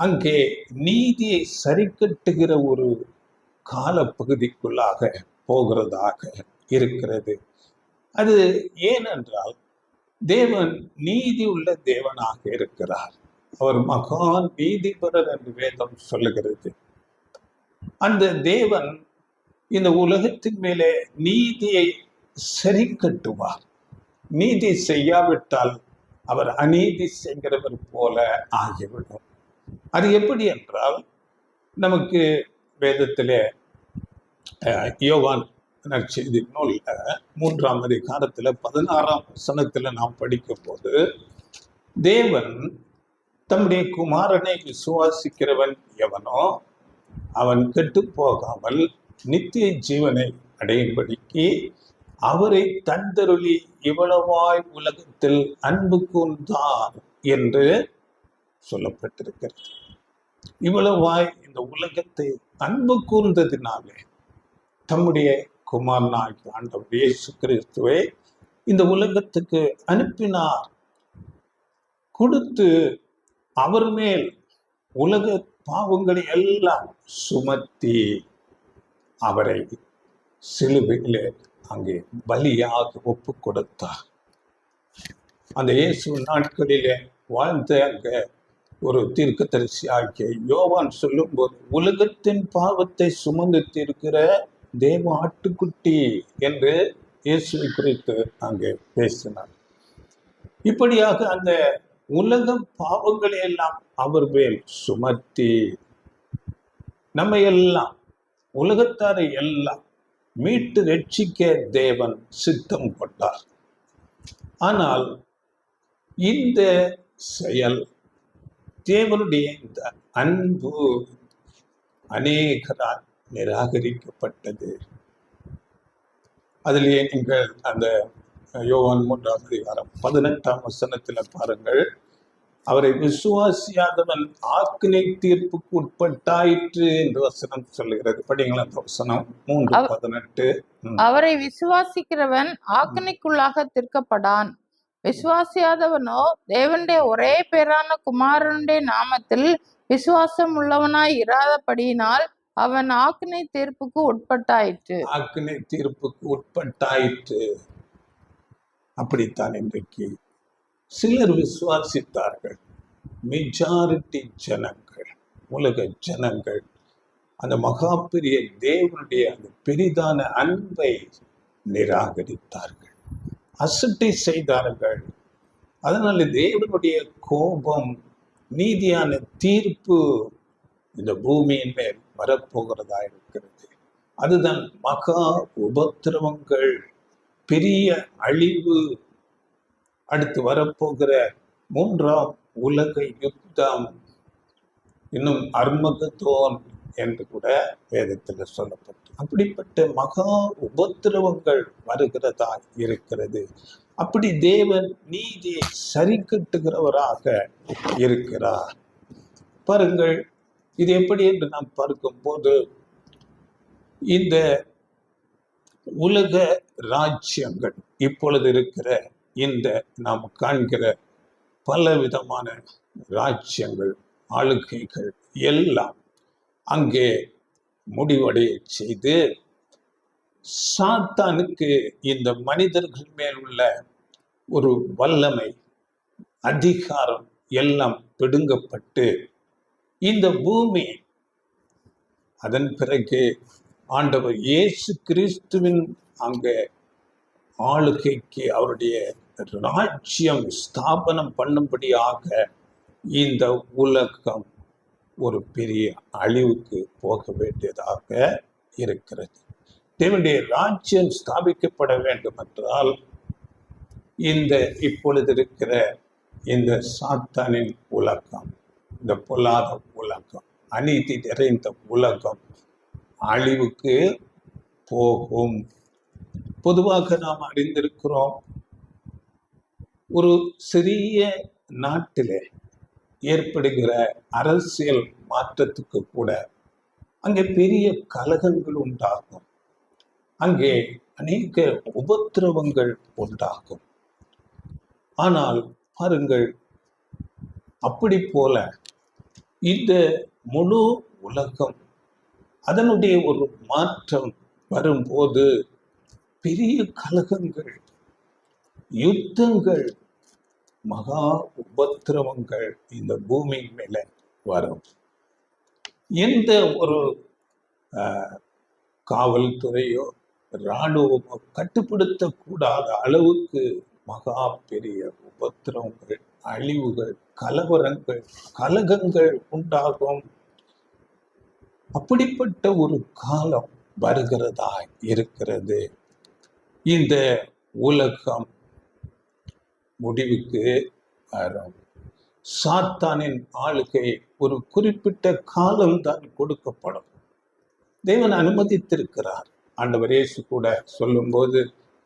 அங்கே நீதியை சரிக்கட்டுகிற ஒரு கால பகுதிக்குள்ளாக போகிறதாக இருக்கிறது. அது ஏனென்றால் தேவன் நீதி உள்ள தேவனாக இருக்கிறார். அவர் மகா நீதிபரர் என்று வேதம் சொல்லுகிறது. அந்த தேவன் இந்த உலகத்தின் மேலே நீதியை சரி கட்டுவார். நீதி செய்யாவிட்டால் அவர் அநீதி செய்கிறவர் போல ஆகிவிடும். அது எப்படி என்றால், நமக்கு வேதத்திலே யோவான் நற்செய்தி நூல்ல 3ஆம் அதிகாரத்துல 16ஆம் வசனத்துல நாம் படிக்கும் போது, தேவன் தம்முடைய குமாரனை விசுவாசிக்கிறவன் எவனோ அவன் கெட்டு போகாமல் நித்திய ஜீவனை அடையும்படிக்கு அவரை தந்தருளி இவ்வளவாய் உலகத்தில் அன்பு கூர்ந்தார் என்று சொல்லப்பட்டிருக்கிறது. இவ்வளவாய் இந்த உலகத்தை அன்பு கூர்ந்ததினாலே தம்முடைய குமாரனாகிய ஆண்டவர் இயேசு கிறிஸ்துவை இந்த உலகத்துக்கு அனுப்பினார். கொடுத்து அவர் மேல் உலக பாவங்களை எல்லாம் சுமத்தி அவரை சிலுவையிலே அங்கே பலியாக ஒப்பு கொடுத்தார். அந்த இயேசு நாட்களிலே வாழ்ந்த அங்க ஒரு தீர்க்கதரிசி ஆகிய யோவான் சொல்லும் போது, உலகத்தின் பாவத்தை சுமந்து தீர்க்கிற தேவ ஆட்டுக்குட்டி என்று இயேசுவை குறித்து அங்கே பேசினார். இப்படியாக அந்த உலக பாவங்களை எல்லாம் அவர் மேல் சுமத்தி நம்மை எல்லாம் உலகத்தாரை எல்லாம் மீட்டு ரட்சிக்க தேவன் சித்தம் கொண்டார். ஆனால் இந்த செயல், தேவனுடைய இந்த அன்பு அநேகரால் நிராகரிக்கப்பட்டது. அதிலேயே நீங்கள் அந்த யோவான் 3ஆம் அதிகாரம் 18ஆம் வசனத்துல பாருங்கள், அவரை விசுவாசியாதவன் ஆக்கினை தீர்ப்புக்கு உட்பட்டாயிற்று என்று வசனம் சொல்லுகிறது. படிங்களா அந்த வசனம் 3:18. அவரை விசுவாசிக்கிறவன் ஆக்கினைக்குள்ளாக தீர்க்கப்படான், விசுவாசியாதவனோ தேவனுடைய ஒரே பேரான குமாரனுடைய நாமத்தில் விசுவாசம் உள்ளவனாய் இராதபடியினால் அவன் ஆக்கினை தீர்ப்புக்கு உட்பட்டாயிற்று. ஆக்கினை தீர்ப்புக்கு உட்பட்டாயிற்று. அப்படித்தான் இன்றைக்கு சிலர் விசுவாசித்தார்கள். மெஜாரிட்டி ஜனங்கள், உலக ஜனங்கள் அந்த மகா பெரிய தேவனுடைய அந்த பெரிதான அன்பை நிராகரித்தார்கள், அசட்டை செய்தார்கள். அதனால தேவனுடைய கோபம், நீதியான தீர்ப்பு இந்த பூமியின் மேல் வரப்போகிறதா இருக்கிறது. அதுதான் மகா உபத்திரவங்கள், பெரிய அழிவு, அடுத்து வரப்போகிற 3ஆம் உலக யுத்தம், இன்னும் அர்மகதோன் என்று கூட வேதத்தில் சொல்லப்பட்டு, அப்படிப்பட்ட மகா உபத்திரவங்கள் வருகிறதா இருக்கிறது. அப்படி தேவன் நீதியை சரி கட்டுகிறவராக இருக்கிறார். பாருங்கள், இது எப்படி என்று நாம் பார்க்கும் போது, இந்த உலக ராஜ்யங்கள் இப்பொழுது இருக்கிற இந்த நாம் காண்கிற பல விதமான ராஜ்யங்கள் ஆளுகைகள் எல்லாம் அங்கே முடிவடைய செய்து சாத்தானுக்கு இந்த மனிதர்கள் மேல் உள்ள ஒரு வல்லமை அதிகாரம் எல்லாம் பிடுங்கப்பட்டு இந்த பூமி அதன் பிறகு ஆண்டவர் இயேசு கிறிஸ்துவின் அங்கே ஆளுகைக்கு அவருடைய ராஜ்யம் ஸ்தாபனம் பண்ணும்படியாக இந்த உலகம் ஒரு பெரிய அழிவுக்கு போக வேண்டியதாக இருக்கிறது. தேவனுடைய ராஜ்யம் ஸ்தாபிக்கப்பட வேண்டும் என்றால் இந்த இப்பொழுது இருக்கிற இந்த சாத்தானின் உலகம், இந்த பொல்லாத உலகம், அநீதி நிறைந்த உலகம் அழிவுக்கு போகும். பொதுவாக நாம் அறிந்திருக்கிறோம், ஒரு சிறிய நாட்டிலே ஏற்படுகிற அரசியல் மாற்றத்துக்கு கூட அங்கே பெரிய கலகங்கள் உண்டாகும், அங்கே அநேக உபத்திரவங்கள் உண்டாகும். ஆனால் பாருங்கள், அப்படி போல இந்த முழு உலகம் அதனுடைய ஒரு மாற்றம் வரும்போது பெரிய கலகங்கள், யுத்தங்கள், மகா உபத்திரவங்கள் இந்த பூமி மேல வரும். எந்த ஒரு காவல்துறையோ இராணுவமோ கட்டுப்படுத்தக்கூடாத அளவுக்கு மகா பெரிய உபத்திரவங்கள், அழிவுகள், கலவரங்கள், கலகங்கள் உண்டாகும். அப்படிப்பட்ட ஒரு காலம் வருகிறதா இருக்கிறது. இந்த உலகம் முடிவுக்கு வரும். சாத்தானின் ஆளுகை ஒரு குறிப்பிட்ட காலம்தான் கொடுக்கப்படும். தேவன் அனுமதித்திருக்கிறார். ஆண்டவர் இயேசு கூட சொல்லும்போது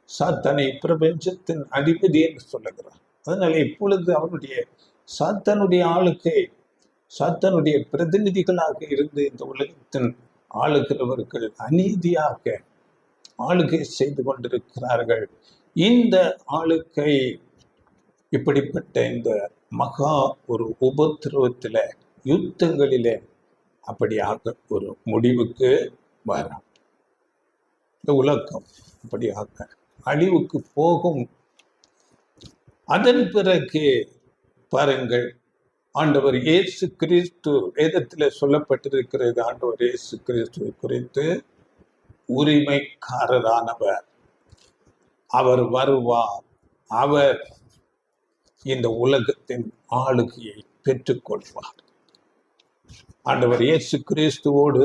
சாத்தானை பிரபஞ்சத்தின் அதிபதி என்று சொல்லுகிறார். அதனால இப்பொழுது அவருடைய சாத்தானுடைய ஆளுகை, சாத்தானுடைய பிரதிநிதிகளாக இருந்து இந்த உலகத்தின் ஆளுகிறவர்கள் அநீதியாக ஆளுகை செய்து கொண்டிருக்கிறார்கள். இந்த ஆளுகை இப்படிப்பட்ட இந்த மகா ஒரு உபத்திரவத்தில, யுத்தங்களிலே அப்படியாக ஒரு முடிவுக்கு வரும். இந்த உலகம் அப்படியாக அழிவுக்கு போகும். அதன் பிறகு பாருங்கள், ஆண்டவர் இயேசு கிறிஸ்து வேதத்தில் சொல்லப்பட்டிருக்கிறது. ஆண்டவர் இயேசு கிறிஸ்துவை குறித்து உரிமைக்காரரானவர், அவர் வருவார், அவர் இந்த உலகத்தின் ஆளுகையை பெற்றுக்கொள்வார். ஆண்டவர் இயேசு கிறிஸ்துவோடு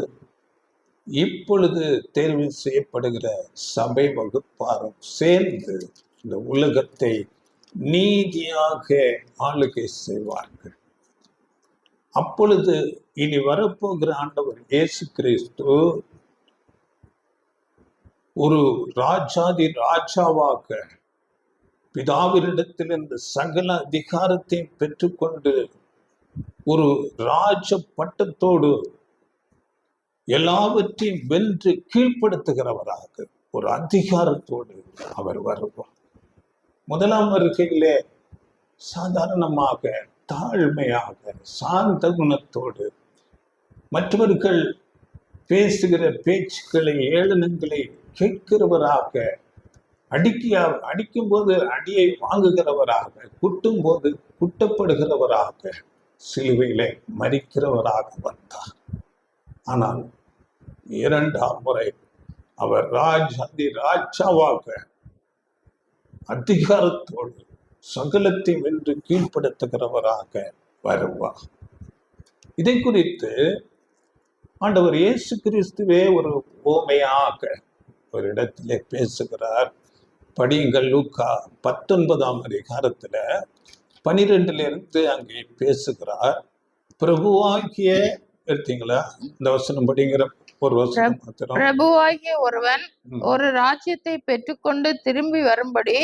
இப்பொழுது தேர்வு செய்யப்படுகிற சபை வகுப்பாரும் சேர்ந்து இந்த உலகத்தை நீதியாக ஆளுகை செய்வார்கள். அப்பொழுது இனி வரப்போகிற ஆண்டவர் இயேசு கிறிஸ்து ஒரு ராஜாதி ராஜாவாக பிதாவினிடத்தில் இந்த சகல அதிகாரத்தை பெற்றுக்கொண்டு ஒரு ராஜ பட்டத்தோடு எல்லாவற்றையும் வென்று கீழ்ப்படுத்துகிறவராக ஒரு அதிகாரத்தோடு அவர் வருவார். முதலாம் வருகையிலே சாதாரணமாக, தாழ்மையாக, சாந்த குணத்தோடு மற்றவர்கள் பேசுகிற பேச்சுக்களை, ஏளனங்களை கேட்கிறவராக, அடிக்கும்போது அடியை வாங்குகிறவராக, குட்டும் போது குட்டப்படுகிறவராக, சிலுவையிலே மரிக்கிறவராக வந்தார். ஆனால் இரண்டாம் முறை அவர் ராஜாதி ராஜாவாக அதிகாரத்தோடு சகலத்தை வென்று கீழ்ப்படுத்துகிறவராக வருவார். இதை குறித்து ஆண்டவர் இயேசு கிறிஸ்துவே ஒரு ஓமையாக ஒரு இடத்திலே பேசுகிறார். படியுங்கள், லூக்கா 19ஆம் அதிகாரத்துல 12 அங்கே பேசுகிறார். பிரபுவாகிய, எடுத்தீங்களா இந்த வசனம்? படிங்கிற ஒரு வசனம் மாத்திரம். பிரபுவாகிய ஒருவன் ஒரு ராஜ்யத்தை பெற்றுக்கொண்டு திரும்பி வரும்படி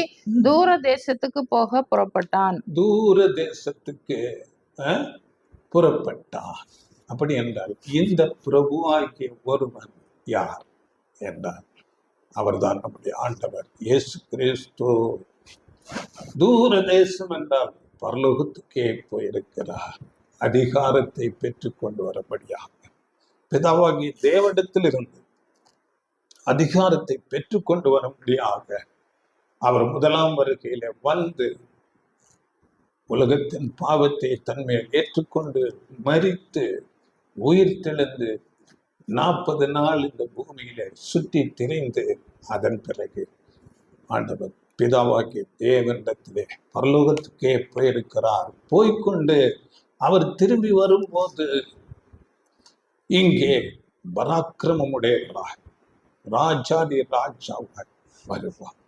தூர தேசத்துக்கு போக புறப்பட்டான். தூர தேசத்துக்கு புறப்பட்டான். அப்படி என்றால் இந்த பிரபுவாகிய ஒருவன் யார் என்றால் அவர்தான் நம்முடைய ஆண்டவர் இயேசு கிறிஸ்து. தூர தேசம் என்றால் பரலோகத்துக்கே போயிருக்கிறார், அதிகாரத்தை பெற்றுக் கொண்டு வரபடியாக. பிதாவாகிய தேவனிடத்திலிருந்து அதிகாரத்தை பெற்றுக்கொண்டு வரும்படியாக அவர் முதலாம் வருகையில வந்து உலகத்தின் பாவத்தை தன்மேல் ஏற்றுக்கொண்டு மரித்து உயிர் தெழுந்து 40 நாள் இந்த பூமியில சுற்றி திரிந்து அதன் பிறகு ஆண்டவர் பிதாவாகிய தேவனிடத்திலே பரலோகத்துக்கே போயிருக்கிறார். போய்கொண்டு அவர் திரும்பி வரும்போது இங்கே பராக்கிரமமுடையவராய் ராஜாதி ராஜாவாய் வருவார்.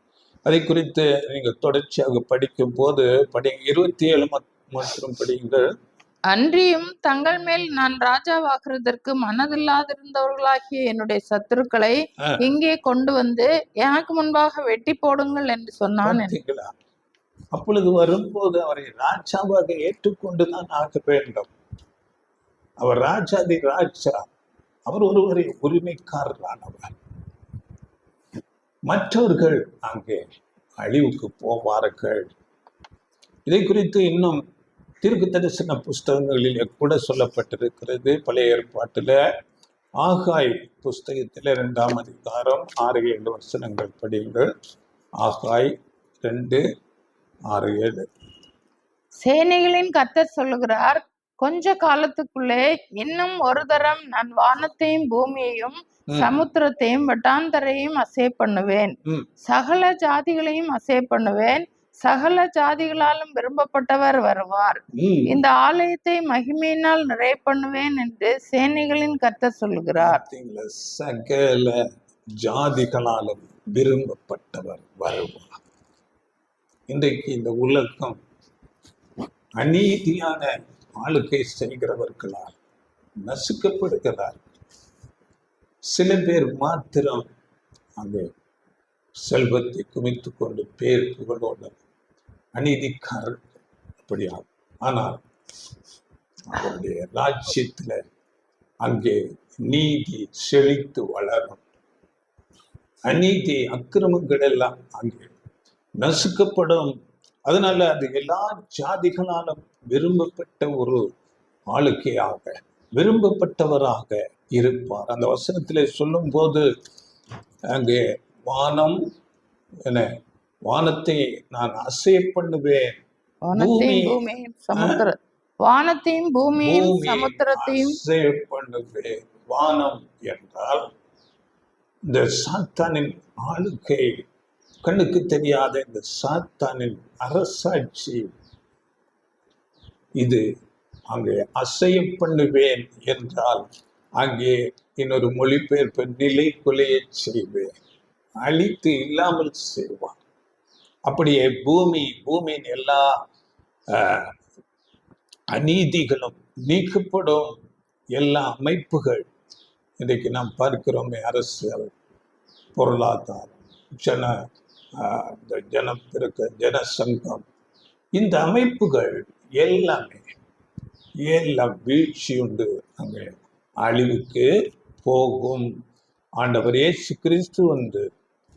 அதை குறித்து நீங்கள் தொடர்ச்சியாக படிக்கும் போது 27 மற்றும் படியுங்கள். அன்றியும் தங்கள் மேல் நான் ராஜாவாக்குறதற்கு மனதில்லாதிருந்தவர்களாகிய என்னுடைய சத்துருக்களை இங்கே கொண்டு வந்து எனக்கு முன்பாக வெட்டி போடுங்கள் என்று சொன்னான். அப்பொழுது வரும்போது அவரை ராஜாவாக ஏற்றுக்கொண்டுதான் ஆக வேண்டும். அவர் ராஜாதி ராஜா, அவர் ஒருவரை உரிமைக்காரரானவர். மற்றவர்கள் அங்கே அழிவுக்கு போவார்கள். இதை குறித்து இன்னும் தீர்க்க தரிசன புஸ்தகங்களிலே கூட சொல்லப்பட்டிருக்கிறது. பழைய ஏற்பாட்டில் ஆகாய் புஸ்தகத்தில் 2ஆம் அதிகாரம் 6-7 வசனங்கள் படியுங்கள். ஆகாய் 2:6-7. சேனைகளின் கர்த்தர் சொல்லுகிறார், கொஞ்ச காலத்துக்குள்ளே இன்னும் ஒரு தரம் நான் வானத்தையும் பூமியையும் சமுத்திரத்தையும் வட்டாந்தரையும் அசை பண்ணுவேன், சகல ஜாதிகளையும் அசை பண்ணுவேன், சகல ஜாதிகளாலும் விரும்பப்பட்டவர் வருவார், இந்த ஆலயத்தை மகிமையினால் நிறைய பண்ணுவேன் என்று சேனைகளின் கர்த்தர் சொல்லுகிறார். சகல ஜாதிகளாலும் விரும்பப்பட்டவர் வருவார். இன்றைக்கு இந்த உலகம் அநீதியான ஆளுகை செய்கிறவர்களால் நசுக்கப்படுகிறார். சில பேர் மாத்திரம் அங்கே செல்வத்தை குமித்து கொண்டு பேர் புகழோடு அநீதிக்காரர் அப்படியாகும். ஆனால் அவருடைய ராஜ்யத்துல அங்கே நீதி செழித்து வளரும். அநீதி அக்கிரமங்கள் எல்லாம் அங்கே நசுக்கப்படும். அதனால அது எல்லா ஜாதிகளாலும் விரும்பப்பட்ட ஒரு ஆளுகையாக, விரும்பப்பட்டவராக இருப்பார். அந்த வசனத்திலே சொல்லும் போது அங்கே வானம் என வானத்தை நான் அசை பண்ணுவேன், வானத்தையும் பூமியையும் சமுத்திரத்தையும் அசை பண்ணுவேன். வானம் என்றால் இந்த சாத்தானின் ஆளுகை, கண்ணுக்கு தெரியாத இந்த சாத்தானின் அரசாட்சி, இது அங்கே அசைய பண்ணுவேன் என்றால் அங்கே இன்னொரு மொழிபெயர்ப்பு நிலை கொலைய செய்வேன், அழித்து இல்லாமல் செய்வான். அப்படியே பூமியின் எல்லா அநீதிகளும் நீக்கப்படும். எல்லா அமைப்புகள் இன்றைக்கு நாம் பார்க்கிறோமே, அரசியல், பொருளாதாரம், ஜனசங்கம், இந்த அமைப்புகள் எல்லாமே எல்லாம் வீழ்ச்சியுண்டு அங்கே அழிவுக்கு போகும். ஆண்டவர் இயேசு கிறிஸ்து வந்து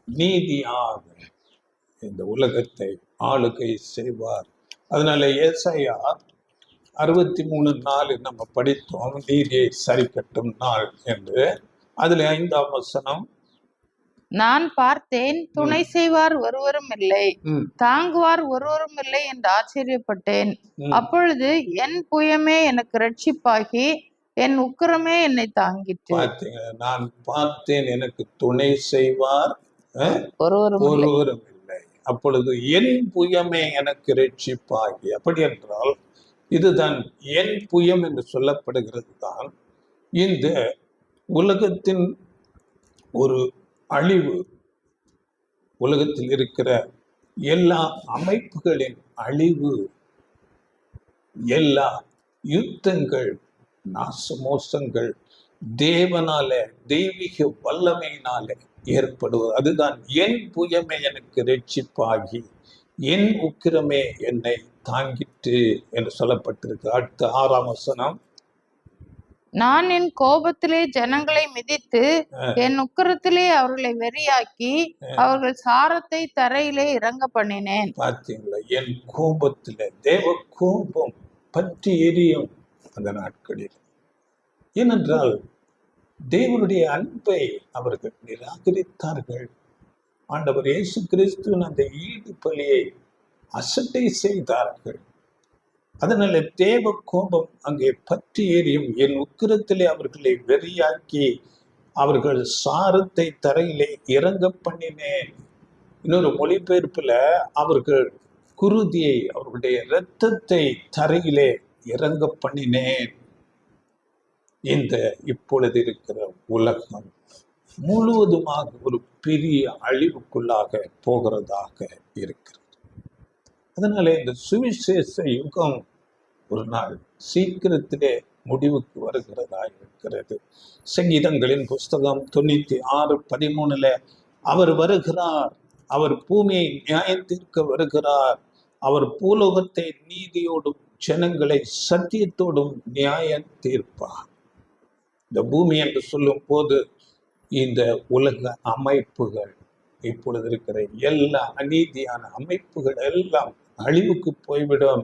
நீதியாக இந்த உலகத்தை ஆளுகை செய்வார். அதனால ஏசாயா 63:4 நம்ம படித்தோம், நீதியை சரி கட்டும் நாள் என்று. அதுல 5ஆம் வசனம், நான் பார்த்தேன், துணை செய்வார் ஒருவரும் இல்லை, தாங்குவார் ஒருவரும் இல்லை என்று ஆச்சரியப்பட்டேன். அப்பொழுது என் புயமே எனக்கு ரட்சிப்பாகி என் உக்கிரமே என்னை தாங்கிட்டு. நான் பார்த்தேன், எனக்கு துணை செய்வார் ஒருவரும் இல்லை, அப்பொழுது என் புயமே எனக்கு ரட்சிப்பாகி. அப்படி என்றால் இதுதான் என் புயம் என்று சொல்லப்படுகிறது. தான் இந்த உலகத்தின் ஒரு அழிவு, உலகத்தில் இருக்கிற எல்லா அமைப்புகளின் அழிவு, எல்லா யுத்தங்கள், நாசமோசங்கள் தேவனால, தெய்வீக வல்லமையினால ஏற்படுவது. அதுதான் என் புயமே எனக்கு ரட்சிப்பாகி என் உக்கிரமே என்னை தாங்கிட்டு என்று சொல்லப்பட்டிருக்கு. அடுத்த 6ஆம் வசனம், நான் என் கோபத்திலே ஜனங்களை மிதித்து என் உக்கிரத்திலே அவர்களை வெறியாக்கி அவர்கள் சாரத்தை தரையிலே இறங்க பண்ணினேன். பார்த்தீங்களா, என் கோபத்திலே, தேவ கோபம் பற்றி எரியும் அந்த நாட்களில். ஏனென்றால் தேவனுடைய அன்பை அவர்கள் நிராகரித்தார்கள். ஆண்டவர் இயேசு கிறிஸ்துவின் அந்த ஈடு பலியை அசட்டை செய்தார்கள். அதனால தேவ கோபம் அங்கே பற்றி எரியும். என் உக்கிரத்திலே அவர்களை வெறியாக்கி அவர்கள் சாரத்தை தரையிலே இறங்க பண்ணினேன். இன்னொரு மொழிபெயர்ப்புல அவர்கள் குருதியை, அவர்களுடைய இரத்தத்தை தரையிலே இறங்க பண்ணினேன். இந்த இப்பொழுது இருக்கிற உலகம் முழுவதுமாக ஒரு பெரிய அழிவுக்குள்ளாக போகிறதாக இருக்கிறது. அதனால இந்த சுவிசேஷ யுகம் ஒரு நாள் சீக்கிரத்திலே முடிவுக்கு வருகிறதா இருக்கிறது. சங்கீதங்களின் புஸ்தகம் 96:13 அவர் வருகிறார், அவர் பூமியை நியாயம் தீர்க்க வருகிறார், அவர் பூலோகத்தை நீதியோடும் ஜனங்களை சத்தியத்தோடும் நியாயம் தீர்ப்பார். இந்த பூமி என்று சொல்லும் போது இந்த உலக அமைப்புகள், இப்பொழுது இருக்கிற எல்லா அநீதியான அமைப்புகள் எல்லாம் அழிவுக்கு போய்விடும்.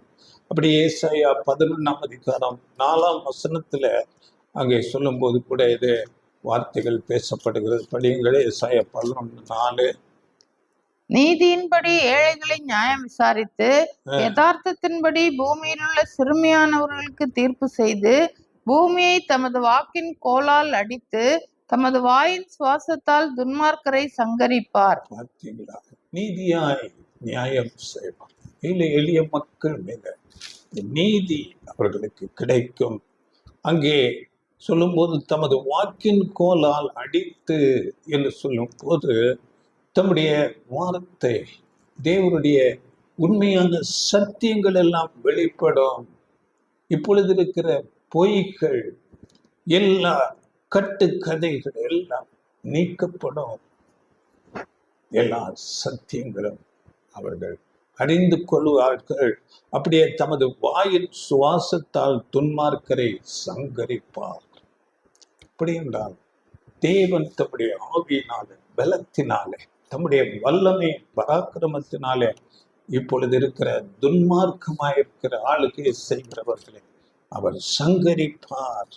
அப்படியே ஏசாயா 11:4 அங்கே சொல்லும் போது கூட இது வார்த்தைகள் பேசப்படுகிறது. படியுங்களே, ஏசாயா 11:4. நீதியின்படி ஏழைகளை நியாயம் விசாரித்து யதார்த்தத்தின்படி பூமியில் உள்ள சிறுமியானவர்களுக்கு தீர்ப்பு செய்து பூமியை தமது வாக்கின் கோலால் அடித்து தமது வாயின் சுவாசத்தால் துன்மார்க்கரை சங்கரிப்பார். பார்த்தீங்களா, நீதியாய் நியாயம் செய்வார். எளிய மக்கள் மேல நீதி அவர்களுக்கு கிடைக்கும். அங்கே சொல்லும்போது தமது வாக்கின் கோலால் அடித்து என்று சொல்லும் போது தம்முடைய வார்த்தை, தேவனுடைய உண்மையான சத்தியங்கள் எல்லாம் வெளிப்படும். இப்பொழுது இருக்கிற பொய்கள், எல்லா கட்டுக்கதைகள் எல்லாம் நீக்கப்படும். எல்லா சத்தியங்களும் அவர்கள் அறிந்து கொள்வார்கள். அப்படியே தமது வாயின் சுவாசத்தால் துன்மார்க்கரை சங்கரிப்பார். அப்படி என்றால் தேவன் தம்முடைய ஆவியினாலே, பலத்தினாலே, தம்முடைய வல்லமை பராக்கிரமத்தினாலே இப்பொழுது இருக்கிற துன்மார்க்கமாயிருக்கிற ஆளுகை செய்கிறவர்களை அவர் சங்கரிப்பார்,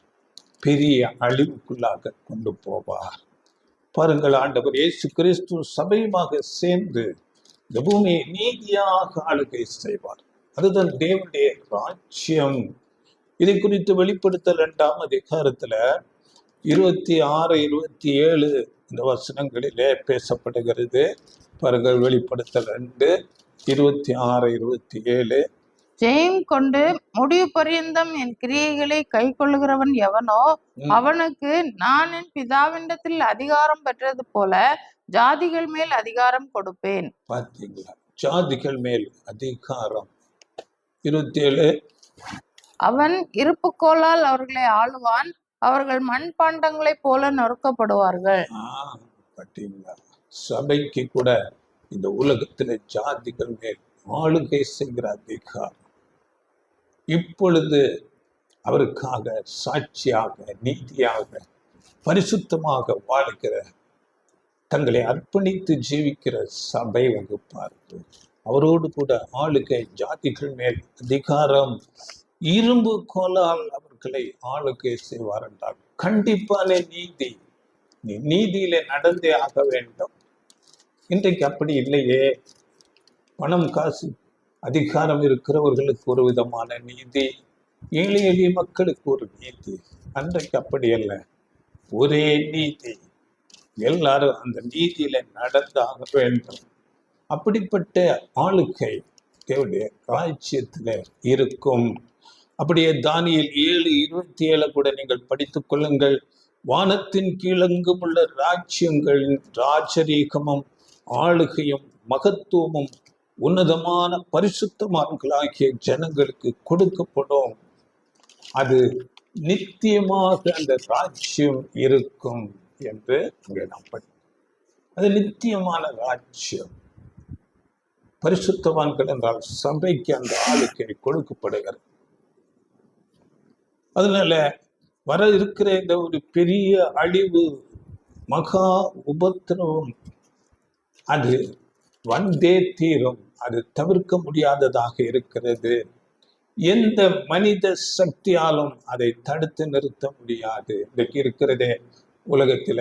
பெரிய அழிவுக்குள்ளாக கொண்டு போவார். பாருங்கள், ஆண்டவர் இயேசு கிறிஸ்து சபையுமாக சேர்ந்து இந்த பூமியை நீதியாக ஆளுகை செய்வார். அதுதான் தேவனுடைய ராஜ்யம். இதை குறித்து வெளிப்படுத்தல் 2 26, 27 இந்த வசனங்களிலே பேசப்படுகிறது. பாருங்கள், வெளிப்படுத்தல் 2:26, 27. ஜெயம் கொண்டு முடிவு பரியந்தம் என் கிரியைகளை கை கொள்ளுகிறவன் எவனோ அவனுக்கு நான் என் பிதாவினிடத்தில் அதிகாரம் பெற்றது போல ஜாதிகள் மேல் அதிகாரம் கொடுப்பேன். பார்த்தீங்களா, ஜாதிகள் மேல் அதிகாரம். 27. அவன் இருப்புக்கோளால் அவர்களை ஆளுவான், அவர்கள் மண்பாண்டங்களைப் போல நொறுக்கப்படுவார்கள். பார்த்தீங்களா, சபைக்கு கூட இந்த உலகத்துல ஜாதிகள் மேல் ஆளுகை செய்கிற அதிகாரம். இப்பொழுது அவருக்காக சாட்சியாக, நீதியாக, பரிசுத்தமாக வாழ்கிற, தங்களை அர்ப்பணித்து ஜீவிக்கிற சபை வகுப்பார்கள். அவரோடு கூட ஆளுகை, ஜாதிகள் மேல் அதிகாரம், இரும்பு கோலால் அவர்களை ஆளுகை செய்வார் என்றால் கண்டிப்பான நீதி. நீ நீதியிலே நடந்தே ஆக வேண்டும். இன்றைக்கு அப்படி இல்லையே. பணம், காசு, அதிகாரம் இருக்கிறவர்களுக்கு ஒரு விதமான நீதி, ஏழை எளிய மக்களுக்கு ஒரு நீதி. அன்றைக்கு அப்படி அல்ல, ஒரே நீதி. எல்லாரும் அந்த நீதியில நடந்தாக வேண்டும். அப்படிப்பட்ட ஆளுகை தேவனுடைய ராஜ்யத்துல இருக்கும். அப்படியே தானியேல் 7:27 கூட நீங்கள் படித்துக் கொள்ளுங்கள். வானத்தின் கீழெங்கும் உள்ள ராஜ்யங்களின் ராஜரீகமும் ஆளுகையும் மகத்துவமும் உன்னதமான பரிசுத்தமான்களாகிய ஜனங்களுக்கு கொடுக்கப்படும். அது நித்தியமாக அந்த ராஜ்யம் இருக்கும் என்று அங்கே நாம் அது நித்தியமான ராஜ்யம். பரிசுத்தவான்கள் என்றால் சபைக்கு அந்த ஆளுக்கை கொடுக்கப்படுகிறது. அதனால வர இருக்கிற இந்த ஒரு பெரிய அழிவு, மகா உபத்திரவம், அது வந்தே தீரும். அது தவிர்க்க முடியாததாக இருக்கிறது. எந்த மனித சக்தியாலும் அதை தடுத்து நிறுத்த முடியாது. இன்றைக்கு இருக்கிறதே உலகத்தில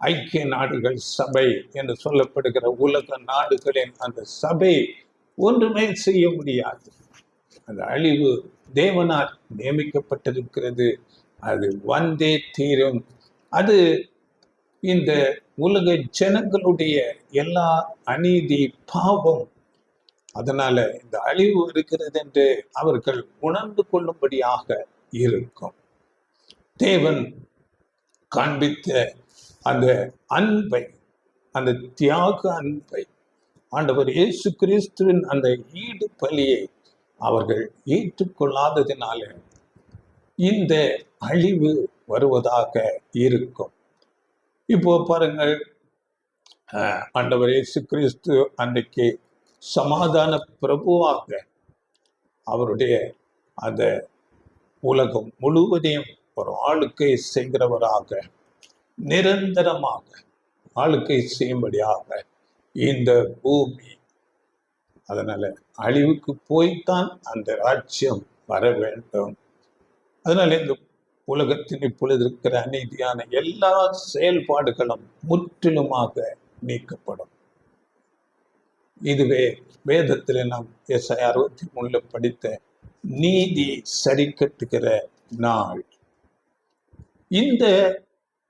ஐக்கிய நாடுகள் சபை என்று சொல்லப்படுகிற உலக நாடுகளின் அந்த சபை ஒன்றுமே செய்ய முடியாது. அந்த அழிவு தேவனால் நியமிக்கப்பட்டிருக்கிறது. அது வந்தே தீரும். அது இந்த உலக ஜனங்களுடைய எல்லா அநீதி, பாவம், அதனால இந்த அழிவு இருக்கிறது என்று அவர்கள் உணர்ந்து கொள்ளும்படியாக இருக்கும். தேவன் காண்பித்த அந்த அன்பை, அந்த தியாக அன்பை, ஆண்டவர் இயேசு கிறிஸ்துவின் அந்த ஈடு பலியை அவர்கள் ஏற்றுக்கொள்ளாததினால இந்த அழிவு வருவதாக இருக்கும். இப்போ பாருங்கள், ஆண்டவர் இயேசு கிறிஸ்து அன்றைக்கு சமாதான பிரபுவாக அவருடைய அந்த உலகம் முழுவதையும் ஒரு ஆளுக்கை செய்கிறவராக, நிரந்தரமாக ஆளுக்கை செய்யும்படியாக இந்த பூமி, அதனால அழிவுக்கு போய்த்தான் அந்த ராஜ்யம் வர வேண்டும். அதனால இந்த உலகத்தின் இப்பொழுது இருக்கிற அநீதியான எல்லா செயல்பாடுகளும் முற்றிலுமாக நீக்கப்படும். இதுவே வேதத்தில் நாம் எஸ்ஐயா 63 படித்த நீதி சரி கட்டுகிற நாள். இந்த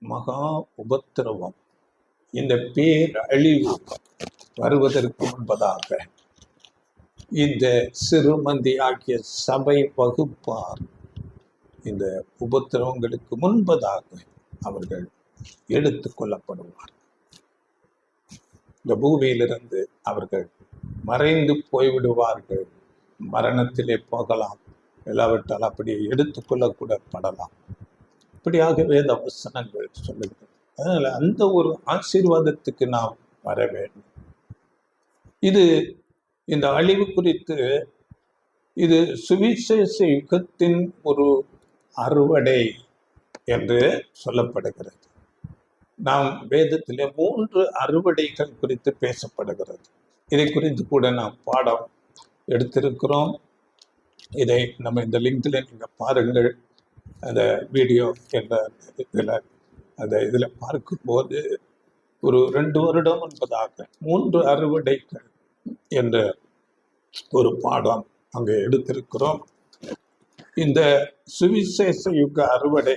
மகா உபத்திரவம், இந்த பேரழிவு வருவதற்கு முன்பதாக இந்த சிறுமந்தியாகிய சபை வகுப்பார் இந்த உபத்திரவங்களுக்கு முன்பதாக அவர்கள் எடுத்து கொள்ளப்படுவார். இந்த பூமியிலிருந்து அவர்கள் மறைந்து போய்விடுவார்கள். மரணத்திலே போகலாம், இல்லாவிட்டால் அப்படியே எடுத்துக்கொள்ளக்கூட படலாம். இப்படியாக வேத வசனங்கள் சொல்லுகிறது. அதனால அந்த ஒரு ஆசீர்வாதத்துக்கு நாம் வர வேண்டும். இது இந்த அழிவு குறித்து இது சுவிசேஷ யுகத்தின் ஒரு அறுவடை என்று சொல்லப்படுகிறது. நாம் வேதத்திலே 3 அறுவடைகள் குறித்து பேசப்படுகிறது. இதை குறித்து கூட நாம் பாடம் எடுத்திருக்கிறோம். இதை நம்ம இந்த லிங்க்ல நீங்க பாருங்கள். அந்த வீடியோ என்ற இதில் பார்க்கும்போது ஒரு 2 வருடம் முன்பதாக 3 அறுவடைகள் என்ற ஒரு பாடம் அங்கே எடுத்திருக்கிறோம். இந்த சுவிசேஷ யுக அறுவடை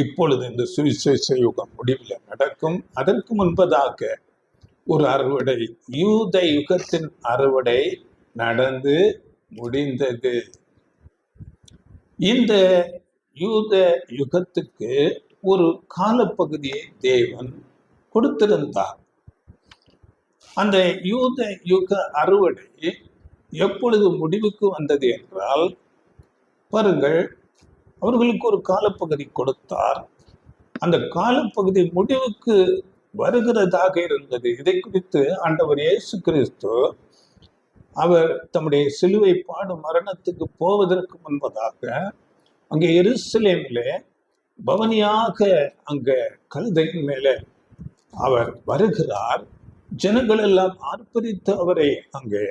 இப்பொழுது இந்த சுவிசேஷ யுகம் முடிவில் நடக்கும். அதற்கு முன்பதாக ஒரு அறுவடை, யூத யுகத்தின் அறுவடை நடந்து முடிந்தது. இந்த யூத யுகத்துக்கு ஒரு காலப்பகுதியை தேவன் கொடுத்திருந்தார். அந்த யூத யுக அறுவடை எப்பொழுது முடிவுக்கு வந்தது என்றால், பாருங்கள், அவர்களுக்கு ஒரு காலப்பகுதி கொடுத்தார். அந்த காலப்பகுதி முடிவுக்கு வருகிறதாக இருந்தது. இதை குறித்து ஆண்டவர் இயேசு கிறிஸ்து அவர் தம்முடைய சிலுவை பாடு மரணத்துக்கு போவதற்கு முன்பதாக அங்கே எருசலேமிலே பவனியாக அங்க கழுதையின் மேலே அவர் வருகிறார். ஜனங்கள் எல்லாம் ஆர்ப்பரித்து அவரை அங்கே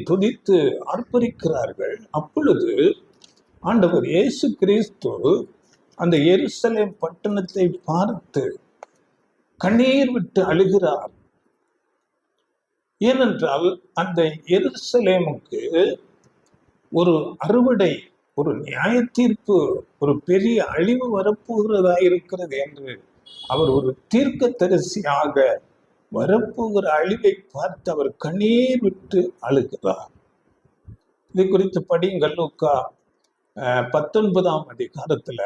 துதித்து ஆர்ப்பரிக்கிறார்கள். அப்பொழுது ஆண்டவர் இயேசு கிறிஸ்து அந்த எருசலேம் பட்டணத்தை பார்த்து கண்ணீர் விட்டு அழுகிறார். ஏனென்றால் அந்த எருசலேமுக்கு ஒரு அறுவடை, ஒரு நியாய தீர்ப்பு, ஒரு பெரிய அழிவு வரப்போகிறதா இருக்கிறது என்று அவர் ஒரு தீர்க்கதரிசியாக வரப்போகிற அழிவை பார்த்து அவர் கண்ணீர் விட்டு அழுகிறார். இது குறித்து படியுங்கள். லூக்கா 19ஆம் அதிகாரத்துல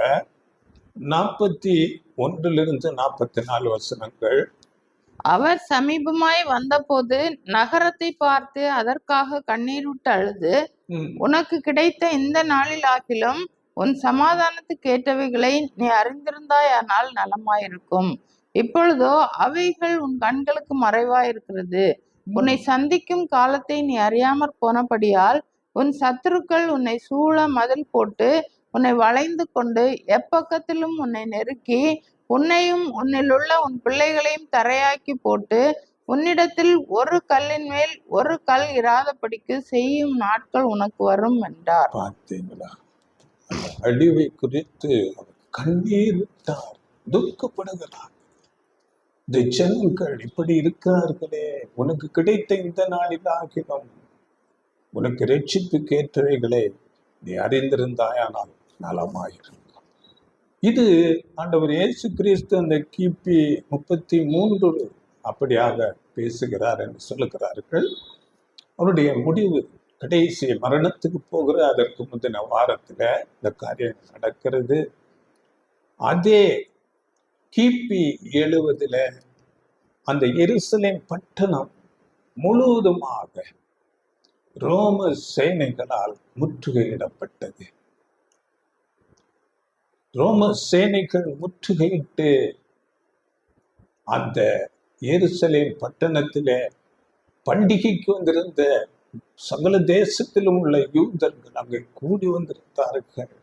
41 44 வசனங்கள். அவர் சமீபமாய் வந்தபோது நகரத்தை பார்த்து அதற்காக கண்ணீர் விட்டு அழுது, உனக்கு கிடைத்த இந்த நாளில் ஆகிலும் உன் சமாதானத்துக்கு ஏற்றவைகளை நீ அறிந்திருந்தாயானால் நலமாயிருக்கும். இப்பொழுதோ அவைகள் உன் கண்களுக்கு மறைவாயிருக்கிறது. உன்னை சந்திக்கும் காலத்தை நீ அறியாமற் போனபடியால் உன் சத்துருக்கள் உன்னை சூழ மதில் போட்டு உன்னை வளைந்து கொண்டு எப்பக்கத்திலும் உன்னை நெருக்கி உன்னையும் உன்னிலுள்ள உன் பிள்ளைகளையும் தரையாக்கி போட்டு உன்னிடத்தில் ஒரு கல்லின் மேல் ஒரு கல் இராதபடிக்கு செய்யும் நாட்கள் உனக்கு வரும் என்றார். பார்த்தீங்களா? அந்த அழிவை குறித்து அவர் கண்ணீர் விட்டார், துக்கப்படுகிறார். இந்த ஜனங்கள் இப்படி இருக்கிறார்களே, உனக்கு கிடைத்த இந்த நாளில் ஆகிலும் உனக்கு ரட்சிப்பு கேட்டவைகளை நீ அறிந்திருந்தாயானால் நலமாயிருக்கும். இது ஆண்டவர் இயேசு கிறிஸ்து அந்த கிபி 33 அப்படியாக பேசுகிறார் என்று சொல்லுகிறார்கள். அவருடைய முடிவு கடைசி மரணத்துக்கு போகிற அதற்கு முந்தின வாரத்துல இந்த காரியம் நடக்கிறது. அதே கிபி 70 அந்த எருசலேம் பட்டணம் முழுவதுமாக ரோம சேனைகளால் முற்றுகையிடப்பட்டது. ரோம சேனைகள் முற்றுகையிட்டு அந்த எருசலேம் பட்டணத்திலே பண்டிகைக்கு வந்திருந்த சகல தேசத்திலும் உள்ள யூதர்கள் அங்கே கூடி வந்திருந்தார்கள்.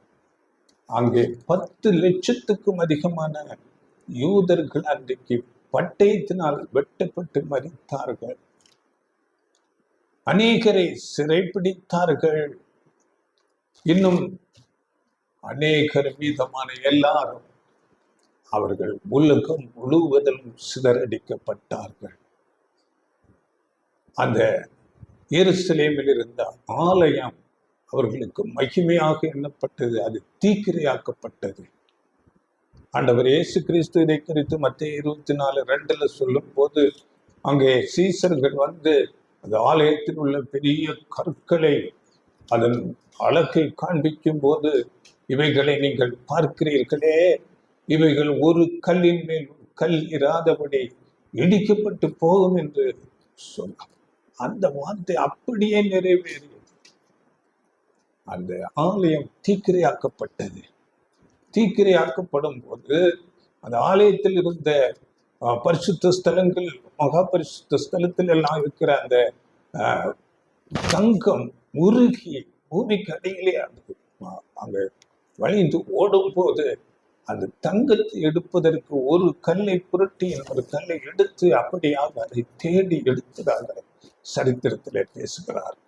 அங்கே 10 லட்சத்துக்கும் அதிகமான யூதர்கள் அன்றைக்கு பட்டயத்தினால் வெட்டப்பட்டு மரித்தார்கள். அநேகரை சிறைப்பிடித்தார்கள். இன்னும் அநேகர் மீதமான எல்லாரும் அவர்கள் உலகம் முழுவதிலும் சிதறடிக்கப்பட்டார்கள். அந்த எருசலேமில் இருந்த ஆலயம் அவர்களுக்கு மகிமையாக எண்ணப்பட்டது, அது தீக்கிரையாக்கப்பட்டது. ஆண்டவர் இயேசு கிறிஸ்து இதை குறித்து மத்தேயு 24:2 சொல்லும் போது, அங்கே சீசர்கள் வந்து அந்த ஆலயத்தில் உள்ள பெரிய கற்களை அதன் அழகை காண்பிக்கும் போது, இவைகளை நீங்கள் பார்க்கிறீர்களே, இவைகள் ஒரு கல்லின் மேல் கல் இராதபடி இடிக்கப்பட்டு போகும் என்று சொன்னார். அந்த வார்த்தை அப்படியே நிறைவேறியது. அந்த ஆலயம் தீக்கிரையாக்கப்பட்டது. தீக்கிரையாக்கப்படும் போது அந்த ஆலயத்தில் இருந்த பரிசுத்த ஸ்தலங்கள், மகா பரிசுத்த ஸ்தலத்தில் எல்லாம் இருக்கிற அந்த தங்கம் உருகி பூமிக்கு அடியிலே அங்க வழிந்து ஓடும் போது அந்த தங்கத்தை எடுப்பதற்கு ஒரு கல்லை புரட்டி ஒரு கல்லை எடுத்து அப்படியாக அதை தேடி எடுத்ததாக சரித்திரத்திலே பேசுகிறார்.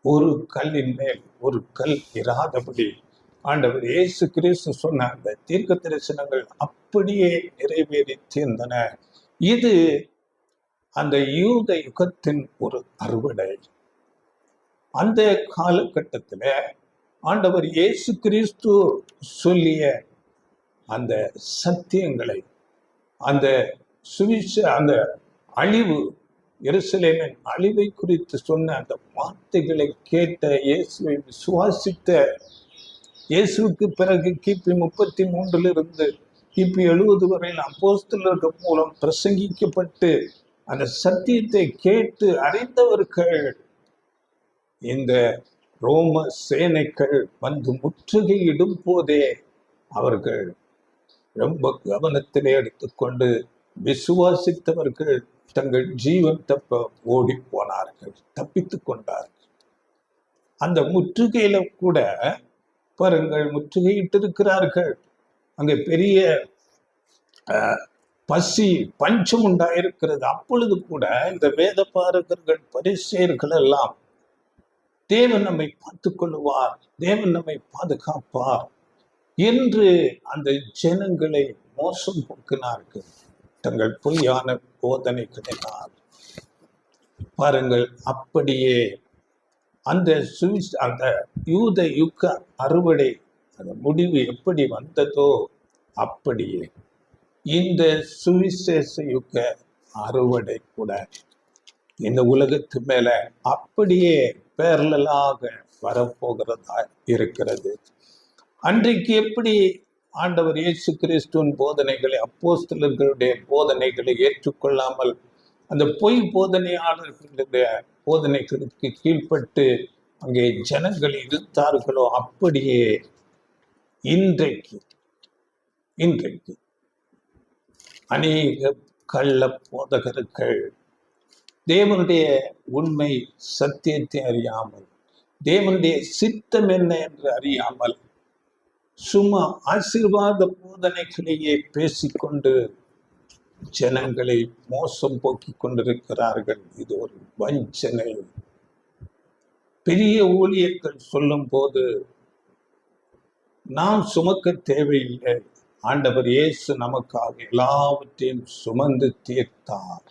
ஒரு கல்லின் மேல் ஒரு கல் இராதபடி ஆண்டவர் இயேசு கிறிஸ்து சொன்ன அந்த தீர்க்க தரிசனங்கள் அப்படியே நிறைவேறி தீர்ந்தன. இது அந்த யூத யுகத்தின் ஒரு அறுவடை. அந்த காலகட்டத்தில் ஆண்டவர் இயேசு கிறிஸ்து சொல்லிய அந்த சத்தியங்களை, அந்த அந்த அழிவு, எருசலேமின் அழிவை குறித்து சொன்ன அந்த வார்த்தைகளை கேட்ட இயேசுவை விசுவாசித்த, இயேசுவுக்கு பிறகு கிபி 33 கிபி 70 வரையில் அப்போஸ்தலர்கள் மூலம் பிரசங்கிக்கப்பட்டு அந்த சத்தியத்தை கேட்டு அறிந்தவர்கள் இந்த ரோம சேனைகள் வந்து முற்றுகையிடும் போதே அவர்கள் ரொம்ப கவனத்திலே எடுத்துக்கொண்டு விசுவாசித்தவர்கள் தங்கள் ஜீவன் தப்ப ஓடி போனார்கள், தப்பித்து கொண்டார்கள். அந்த முற்றுகையில கூட பாருங்கள், முற்றுகையிட்டிருக்கிறார்கள். அங்கே பெரிய பசி பஞ்சம் உண்டாயிருக்கிறது. அப்பொழுது கூட இந்த வேத பாரகர்கள், பரிசேயர்கள் எல்லாம் தேவன் நம்மை பார்த்து கொள்ளுவார், தேவன் நம்மை பாதுகாப்பார் என்று அந்த ஜனங்களை மோசம் போக்கினார்கள் தங்கள் பொய்யான போதனைகளினால். பாருங்கள், அப்படியே அந்த அந்த யூத யுக அறுவடை, அந்த முடிவு எப்படி வந்ததோ அப்படியே இந்த சுவிசேஷ யுக அறுவடை கூட இந்த உலகத்து மேல அப்படியே பேரலாக வரப்போகிறதா இருக்கிறது. அன்றைக்கு எப்படி ஆண்டவர் இயேசு கிறிஸ்துவின் போதனைகளை, அப்போஸ்தலர்களுடைய போதனைகளை ஏற்றுக்கொள்ளாமல் அந்த பொய் போதனையாளர்களுடைய போதனைகளுக்கு கீழ்ப்பட்டு அங்கே ஜனங்கள் இருந்தார்களோ, அப்படியே இன்றைக்கு அநேக கள்ள போதகர்கள் தேவனுடைய உண்மை சத்தியத்தை அறியாமல், தேவனுடைய சித்தம் என்ன என்று அறியாமல் சும்மா ஆசீர்வாத போதனைகளையே பேசிக்கொண்டு ஜனங்களை மோசம் போக்கிக் கொண்டிருக்கிறார்கள். இது ஒரு வஞ்சனை. பெரிய ஊழியர்கள் சொல்லும் போது நாம் சுமக்க தேவையில்லை, ஆண்டவர் இயேசு நமக்காக எல்லாவற்றையும் சுமந்து தீர்த்தார்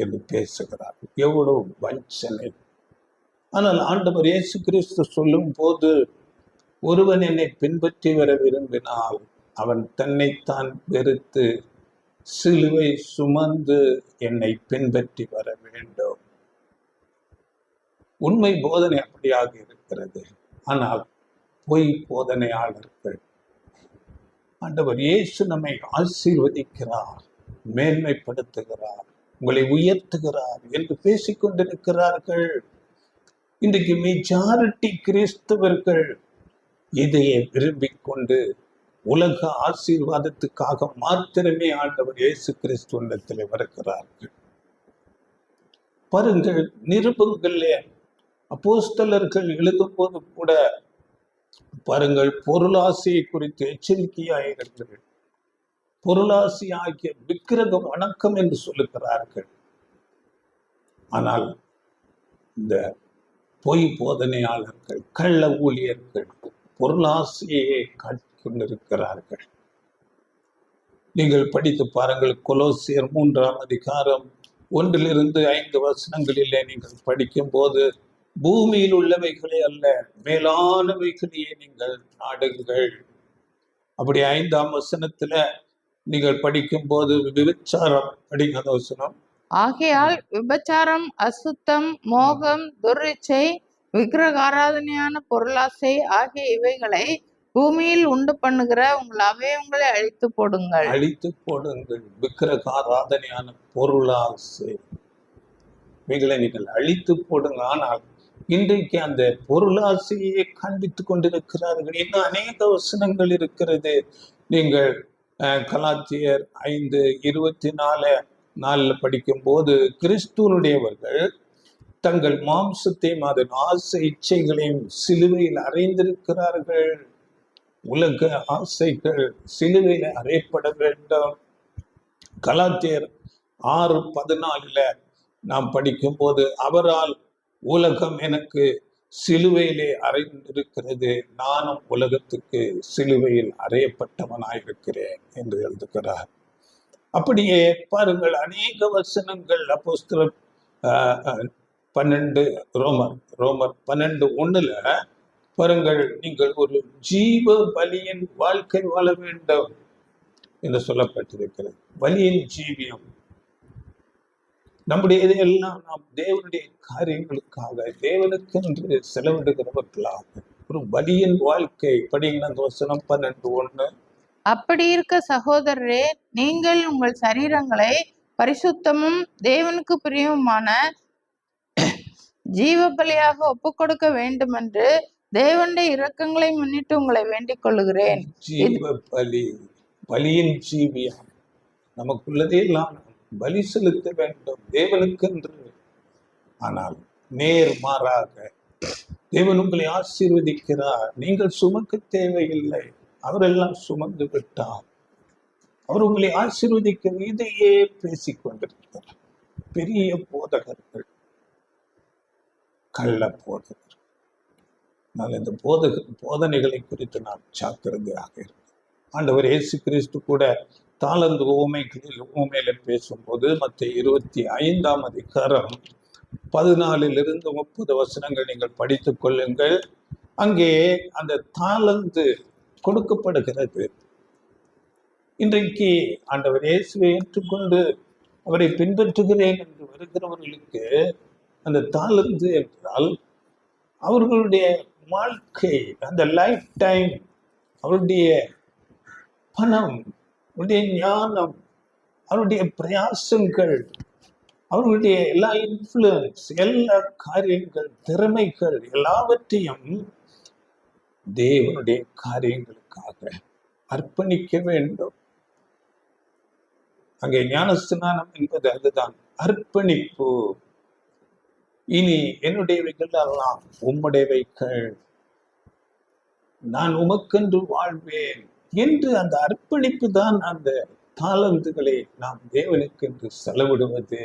என்று பேசுகிறார். எவ்வளவு வஞ்சனை! ஆனால் ஆண்டவர் இயேசு கிறிஸ்து சொல்லும் போது, ஒருவன் என்னை பின்பற்றி வர விரும்பினால் அவன் தன்னைத்தான் வெறுத்து சிலுவை சுமந்து என்னை பின்பற்றி வர வேண்டும். உண்மை போதனை அப்படியாக இருக்கிறது. ஆனால் பொய் போதனையாளர்கள், ஆண்டவர் இயேசு நம்மை ஆசீர்வதிக்கிறார், மேன்மைப்படுத்துகிறார், உங்களை உயர்த்துகிறார் என்று பேசிக்கொண்டிருக்கிறார்கள். இன்றைக்கு மெஜாரிட்டி கிறிஸ்தவர்கள் இதையே விரும்பிக் கொண்டு உலக ஆசீர்வாதத்துக்காக மாத்திரமே ஆண்டவர் இயேசு கிறிஸ்துவத்தில் வருகிறார்கள். பாருங்கள், நிருபங்களே அப்போஸ்தலர்கள் எழுதும் போது கூட பாருங்கள், பொருளாசையை குறித்து எச்சரிக்கையாயிருங்கள், பொருளாசி ஆகிய விக்கிரக வணக்கம் என்று சொல்லுகிறார்கள். ஆனால் இந்த பொய் போதனையாளர்கள், கள்ள ஊழியர்கள் பொருளாசையை காட்டிக் கொண்டிருக்கிறார்கள். நீங்கள் படித்து பாருங்கள், கொலோசியர் 3ஆம் அதிகாரம் 1-5 வசனங்களிலே நீங்கள் படிக்கும் போது, பூமியில் உள்ளவைகளே அல்ல மேலானவைகளையே நீங்கள் நாடுங்கள். அப்படி 5ஆம் வசனத்துல நீங்கள் படிக்கும் போது விபச்சாரம் படிக்கிற வசனம், ஆகையால் விபச்சாரம், அசுத்தம், மோகம், துர்ரிச்சை, விக்கிரக ஆராதனையான பொருளாசை ஆகிய இவைகளை பூமியில் உண்டு பண்ணுகிற உங்கள் அவயவங்களை அழித்து போடுங்கள். அழித்து போடுங்கள். விக்கிரக ஆராதனையான பொருளாசை இவைகளை நீங்கள் அழித்து போடுங்க. ஆனால் இன்றைக்கு அந்த பொருளாசையை காண்பித்துக் கொண்டிருக்கிறார்கள். இன்னும் அநேக வசனங்கள் இருக்கிறது. நீங்கள் கலாத்தியர் 5:24 படிக்கும் போது, கிறிஸ்துவனுடையவர்கள் தங்கள் மாம்சத்தையும் அதன் ஆசை இச்சைகளையும் சிலுவையில் அறைந்திருக்கிறார்கள். உலக ஆசைகள் சிலுவையில் அறையப்பட வேண்டும். கலாத்தியர் 6:14 நாம் படிக்கும் போது, அவரால் உலகம் எனக்கு சிலுவையிலே அறைந்திருக்கிறது, நானும் உலகத்துக்கு சிலுவையில் அறையப்பட்டவனாயிருக்கிறேன் என்று எழுதுகிறார். அப்படியே பாருங்கள், அநேக வசனங்கள் அப்போஸ்தலர் 12 12:1 பாருங்கள், நீங்கள் ஒரு ஜீவ பலியின் வாழ்க்கை வாழ வேண்டும் என்று சொல்லப்பட்டிருக்கிறது. பலியின் ஜீவியம் நம்முடைய இதையெல்லாம் நாம் தேவனுடைய காரியங்களுக்காக தேவனுக்கென்று செலவிடுகிறவர்களாக ஒரு பலியின் வாழ்க்கை படிங்கிற அந்த வசனம் 12:1. அப்படி இருக்க சகோதரரே, நீங்கள் உங்கள் சரீரங்களை பரிசுத்தமும் தேவனுக்கு பிரியமுமான ஜீவ பலியாக ஒப்புக் கொடுக்க வேண்டும் என்று தேவனுடைய இரக்கங்களை முன்னிட்டு உங்களை வேண்டிக் கொள்ளுகிறேன். ஜீவ பலி, பலியின் ஜீவியம் நமக்குள்ளதே எல்லாம் பலி செலுத்த வேண்டும் தேவனுக்கென்று. ஆனால் நேர்மாறாக தேவன் உங்களை ஆசீர்வதிக்கிறார். நீங்கள் சுமக்க தேவையில்லை, அவரெல்லாம் சுமந்து விட்டார். அவர் உங்களை ஆசீர்வதிக்க இதையே பேசிக்கொண்டிருக்கிறார். பெரிய போதகர்கள், கள்ள போதகர். இந்த போதனைகளை குறித்து நாம் ஜாக்கிரதையாக இருக்கோம். ஆண்டவர் இயேசு கிறிஸ்து கூட தாளந்து உவமையில பேசும்போது, மத்திய 25ஆம் அதிகாரம் 14-30 வசனங்கள் நீங்கள் படித்துக் கொள்ளுங்கள். அங்கே அந்த தாளந்து கொடுக்கப்படுகிறது. இன்றைக்கு ஆண்டவர் இயேசுவை ஏற்றுக்கொண்டு அவரை பின்பற்றுகிறேன் என்று வருகிறவர்களுக்கு அந்த தாளந்து என்றால் அவர்களுடைய வாழ்க்கை, அந்த லைஃப் டைம், அவருடைய பணம், அவருடைய ஞானம், அவருடைய பிரயாசங்கள், அவர்களுடைய எல்லா இன்ஃப்ளூயன்ஸ், எல்லா காரியங்கள், திறமைகள் எல்லாவற்றையும் தேவனுடைய காரியங்களுக்காக அர்ப்பணிக்க வேண்டும். அங்கே ஞானஸ்நானம் என்பது அதுதான், அர்ப்பணிப்பு. இனி என்னுடையவைகள் எல்லாம் உம்முடையவைகள். நான் உமக்கென்று வாழ்வேன் என்று அந்த அர்ப்பணிப்பு தான் அந்த தாளந்துகளை நாம் தேவனுக்கு என்று செலவிடுவது.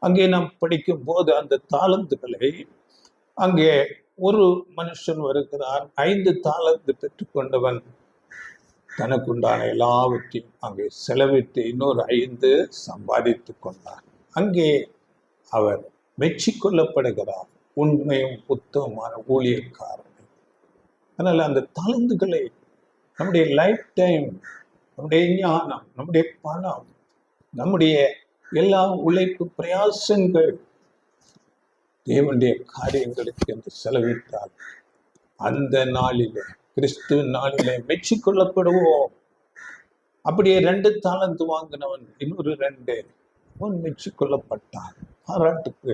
அங்கே நாம் படிக்கும் போது அந்த தாளந்துகளை அங்கே ஒரு மனுஷன் வருகிறான், 5 தாளந்து பெற்றுக்கொண்டவன் தனக்குண்டான எல்லாவற்றையும் அங்கே செலவிட்டு இன்னொரு 5 சம்பாதித்து கொண்டார். அங்கே அவர் மெச்சிக்கொள்ளப்படுகிறார், உண்மையும் உத்தமமான ஊழியக்காரன். அதனால அந்த தாளந்துகளை நம்முடைய லைஃப் டைம், நம்முடைய ஞானம், நம்முடைய பணம், நம்முடைய எல்லா உழைப்பு பிரயாசங்கள் தேவனுடைய காரியங்களுக்கு என்று செலவிட்டால் அந்த நாளிலே, கிறிஸ்துவின் நாளிலே மெச்சிக்கொள்ளப்படுவோம். அப்படியே 2 தாளந்து வாங்கினவன் இன்னொரு 2 மெச்சிக்கொள்ளப்பட்டான், பாராட்டுக்கு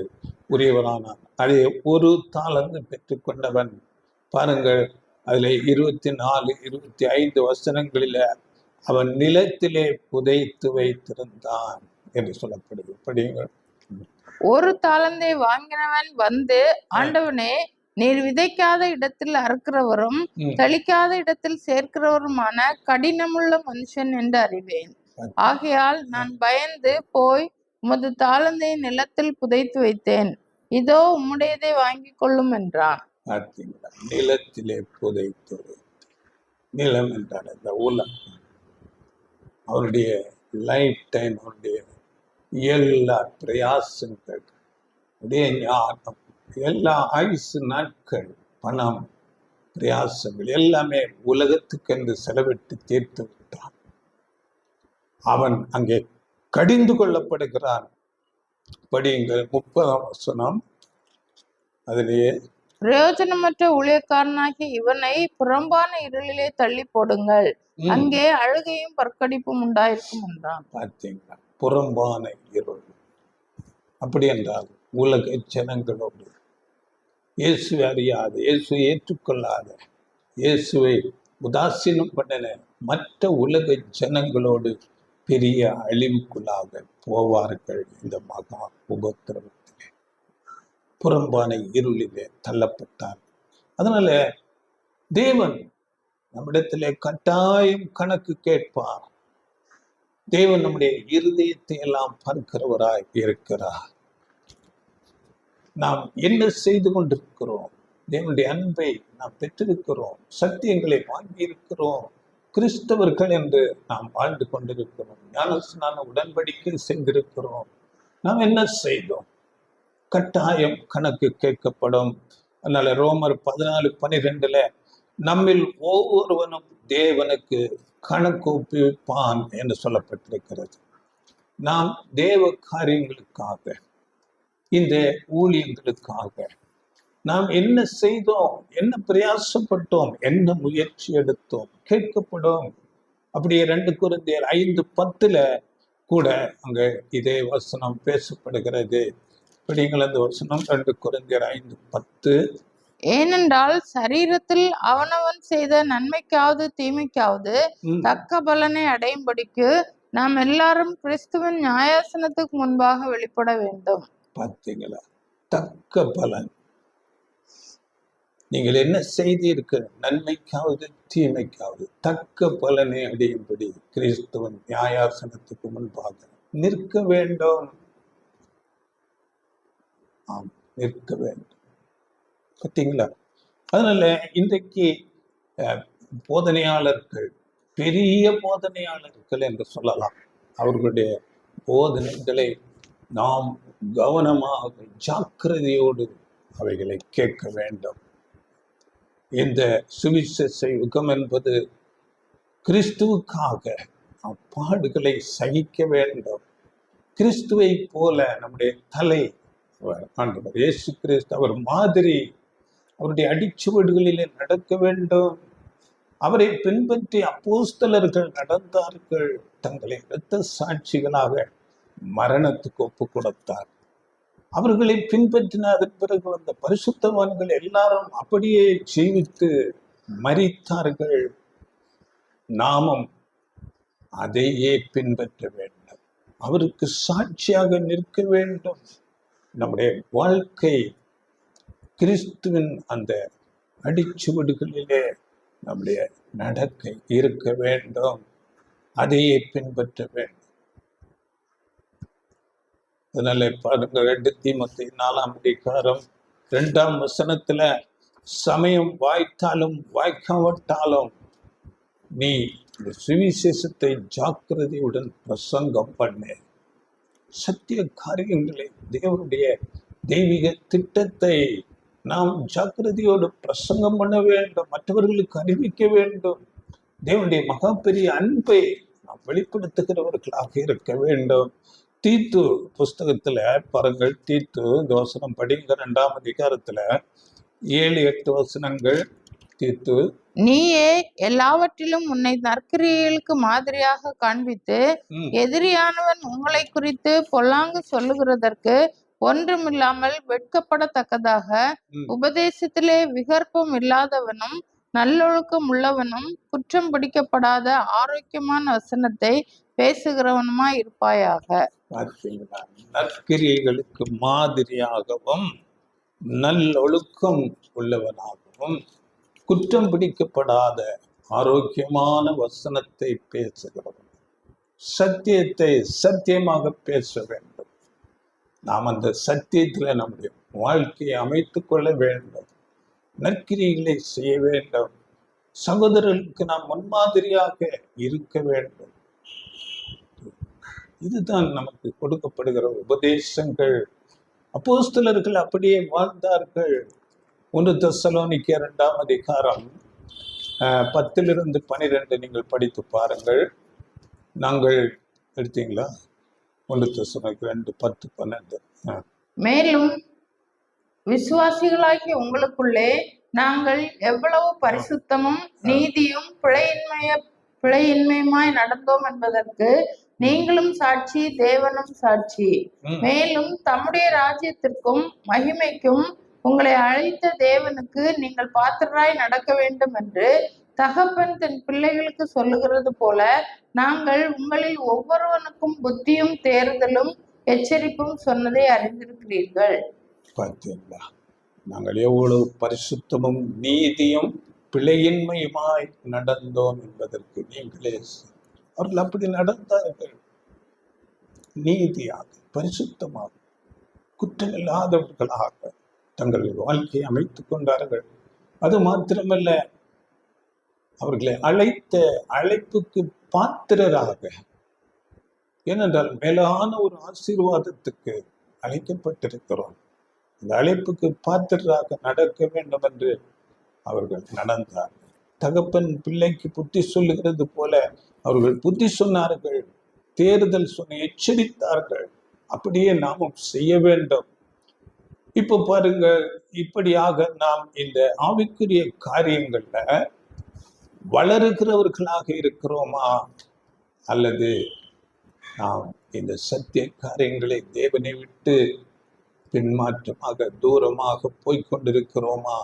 உரியவரானான். அதே ஒரு தாளந்து பெற்றுக்கொண்டவன் பாருங்கள், அதில் 24, 25 வசனங்களில அவன் நிலத்திலே புதைத்து வைத்திருந்தான் என்று சொல்லப்படுது. படியுங்கள். ஒரு தாளந்தை வாங்கினவன் வந்து, ஆண்டவனே, நீர் விதைக்காத இடத்தில் அறுக்கிறவரும் தெளிக்காத இடத்தில் சேர்க்கிறவருமான கடினமுள்ள மனுஷன் என்று அறிவேன். ஆகையால் நான் பயந்து போய் உமது தாளந்தை நிலத்தில் புதைத்து வைத்தேன். இதோ உம்முடையதை வாங்கி கொள்ளும் என்றான். நிலத்திலே புதைத்து, நிலம் என்றால் இந்த உலகம், அவருடைய லைஃப் டைம், அவருடைய எல்லா பிரயாசங்கள், ஞானம், எல்லா ஆயுசு நாட்கள், பணம், பிரயாசங்கள் எல்லாமே உலகத்துக்கென்று செலவிட்டு தீர்த்து விட்டான். அவன் அங்கே கடிந்து கொள்ளப்படுகிறான். படியுங்கள் 30ஆம் வசனம். அதிலேயே பிரயோஜனமற்ற ஊழியக்காரனாகிய இவனை புறம்பான இருளிலே தள்ளி போடுங்கள், அங்கே அழுகையும் பற்கடிப்பும் உண்டாயிருக்கும் என்றான். பார்த்தீங்களா, புறம்பான இருள். அப்படி என்றால் உலக ஜனங்களோடு, இயேசுவை அறியாத, இயேசுவை ஏற்றுக்கொள்ளாத, இயேசுவை உதாசீனம் பண்ணின மற்ற உலக ஜனங்களோடு பெரிய அழிவுக்குள்ளாக போவார்கள். இந்த மகா உபத்திரவத்திலே, புறம்பான இருளிலே தள்ளப்பட்டார். அதனால தேவன் நம்மிடத்திலே கட்டாயம் கணக்கு கேட்பார். தேவன் நம்முடைய இருதயத்தை எல்லாம் பார்க்கிறவராய் இருக்கிறார். நாம் என்ன செய்து கொண்டிருக்கிறோம்? தேவனுடைய அன்பை நாம் பெற்றிருக்கிறோம், சத்தியங்களை வாங்கி இருக்கிறோம், கிறிஸ்தவர்கள் என்று நாம் வாழ்ந்து கொண்டிருக்கிறோம், ஞானஸ்நான உடன்படிக்கை செய்திருக்கிறோம். நாம் என்ன செய்தோம்? கட்டாயம் கணக்கு கேட்கப்படும். அதனால ரோமர் 14:12 நம்மில் ஒவ்வொருவனும் தேவனுக்கு கணக்கு ஒப்புவிப்பான் என்று சொல்லப்பட்டிருக்கிறது. நாம் தேவ காரியங்களுக்காக, இந்த ஊழியங்களுக்காக நாம் என்ன செய்தோம், என்ன பிரயாசப்பட்டோம், என்ன முயற்சி எடுத்தோம், கேட்கப்படும். அப்படியே 2 கொரிந்தியர் 5:10 கூட அங்க இதே வசனம் பேசப்படுகிறது. படிங்கள் அந்த வசனம். 2 கொரிந்தியர் 5:10. ஏனென்றால் சரீரத்தில் அவனவன் செய்த நன்மைக்காவது தீமைக்காவது தக்க பலனை அடையும்படிக்கு நாம் எல்லாரும் கிறிஸ்துவின் நியாயாசனத்துக்கு முன்பாக வெளிப்பட வேண்டும். பார்த்தீங்களா, தக்க பலன். நீங்கள் என்ன செய்தீர்கள், நன்மைக்காவது தீமைக்காவது தக்க பலனை அடையும்படி கிறிஸ்துவின் நியாயாசனத்துக்கு முன்பாக நிற்க வேண்டும். ஆம், நிற்க வேண்டும். பார்த்தீங்களா? அதனால இன்றைக்கு போதனையாளர்கள், பெரிய போதனையாளர்கள் என்று சொல்லலாம், அவர்களுடைய போதனைகளை நாம் கவனமாக, ஜாக்கிரதையோடு அவைகளை கேட்க வேண்டும். இந்த சுவிசேஷ யுகம் என்பது கிறிஸ்துவுக்காக நாம் பாடுகளை சகிக்க வேண்டும். கிறிஸ்துவை போல நம்முடைய தலை ஆண்டவர் இயேசு கிறிஸ்து, அவர் மாதிரி, அவருடைய அடிச்சுவடுகளிலே நடக்க வேண்டும். அவரை பின்பற்றி அப்போஸ்தலர்கள் நடந்தார்கள். தங்களை இரத்த சாட்சிகளாக மரணத்துக்கு ஒப்பு கொடுத்தார். அவர்களை பின்பற்றின அதன் பிறகு வந்த பரிசுத்தவான்கள் எல்லாரும் அப்படியே ஜீவித்து மரித்தார்கள். நாமும் அதையே பின்பற்ற வேண்டும். அவருக்கு சாட்சியாக நிற்க வேண்டும். நம்முடைய வாழ்க்கை கிறிஸ்துவின் அந்த அடிச்சுவடுகளிலே நம்முடைய நடக்கை இருக்க வேண்டும், அதையே பின்பற்ற வேண்டும். அதனால பாருங்க, 2 தீமோத்தேயு 4:2 சமயம் வாய்த்தாலும் வாய்க்காவிட்டாலும் நீ இந்த சுவிசேஷத்தை ஜாக்கிரதையுடன் பிரசங்கம் பண்ணு. சத்திய காரியங்களை, தேவனுடைய தெய்வீக திட்டத்தை நாம் ஜாக்கிரதையோடு பிரசங்கம் பண்ண வேண்டும், மற்றவர்களுக்கு அறிவிக்க வேண்டும். தேவனுடைய மகா பெரிய அன்பை நாம் வெளிப்படுத்துகிறவர்களாக இருக்க வேண்டும். தீத்து புஸ்தகத்துல பாருங்கள், தீத்து வசனம் படிங்க, 2 7-8 தீத்து, நீயே எல்லாவற்றிலும் உன்னை நற்கிரியைகளுக்கு மாதிரியாக காண்பித்து எதிரியானவன் உங்களை குறித்து பொல்லாங்கு சொல்லுகிறதற்கு ஒன்றுமில்லாமல் வெட்கப்படத்தக்கதாக உபதேசத்திலே விகற்பம் இல்லாதவனும் நல்லொழுக்கம் உள்ளவனும் குற்றம் பிடிக்கப்படாத ஆரோக்கியமான வசனத்தை பேசுகிறவனுமாய் இருப்பாயாக. நற்கிரியைகளுக்கு மாதிரியாகவும் நல்லொழுக்கம் உள்ளவனாகவும் குற்றம் பிடிக்கப்படாத ஆரோக்கியமான வசனத்தை பேசுகிறவன். சத்தியத்தை சத்தியமாக பேச வேண்டும். நாம் அந்த சத்தியத்துல நம்முடைய வாழ்க்கையை அமைத்துக் கொள்ள வேண்டும். நற்கிரியைகளை செய்ய வேண்டும். சகோதரர்களுக்கு நாம் முன்மாதிரியாக இருக்க வேண்டும். இதுதான் நமக்கு கொடுக்கப்படுகிற உபதேசங்கள். அப்போஸ்தலர்கள் அப்படியே வாழ்ந்தார்கள். 1 தெசலோனிக்கேயர் 10-12 நீங்கள் படித்து பாருங்கள். நாங்கள் எடுத்தீங்களா? 1 தெசலோனிக்கேயர் 2:10-12. மேலும் விசுவாசிகளாகிய உங்களுக்குள்ளே நாங்கள் எவ்வளவு பரிசுத்தமும் நீதியும் பிழையின்மையுமாய் நடந்தோம் என்பதற்கு நீங்களும் சாட்சி, தேவனும் சாட்சி. மேலும் தம்முடைய ராஜ்யத்திற்கும் மகிமைக்கும் உங்களை அழைத்த தேவனுக்கு நீங்கள் பாத்திரராய் நடக்க வேண்டும் என்று தகப்பன் தன் பிள்ளைகளுக்கு சொல்லுகிறது போல நாங்கள் உங்களில் ஒவ்வொருவனுக்கும் புத்தியும் தேறுதலும் எச்சரிப்பும் சொன்னதை அறிந்திருக்கிறீர்கள். பார்த்தீங்களா, நாங்கள் எவ்வளவு பரிசுத்தமும் நீதியும் பிழையின்மையுமாய் நடந்தோம் என்பதற்கு நீங்களே. அவர்கள் அப்படி நடந்தார்கள், நீதியாக பரிசுத்தமாக குற்றமில்லாதவர்களாக தங்கள் வாழ்க்கையை அமைத்துக் கொண்டார்கள். அது மாத்திரமல்ல, அவர்களை அழைத்த அழைப்புக்கு பாத்திரராக, ஏனென்றால் மேலான ஒரு ஆசீர்வாதத்துக்கு அழைக்கப்பட்டிருக்கிறோம். அந்த அழைப்புக்கு பாத்திரராக நடக்க வேண்டும் என்று அவர்கள் நடந்தார்கள். தகப்பன் பிள்ளைக்கு புத்தி சொல்லுகிறது போல அவர்கள் புத்தி சொன்னார்கள், தேர்தல் சொன்ன எச்சரித்தார்கள். அப்படியே நாமும் செய்ய வேண்டும். இப்போ பாருங்க, இப்படியாக நாம் இந்த ஆவிக்குரிய காரியங்கள்ல வளருகிறவர்களாக இருக்கிறோமா, அல்லது நாம் இந்த சத்திய காரியங்களை தேவனை விட்டு பின்மாற்றமாக தூரமாக போய்கொண்டிருக்கிறோமா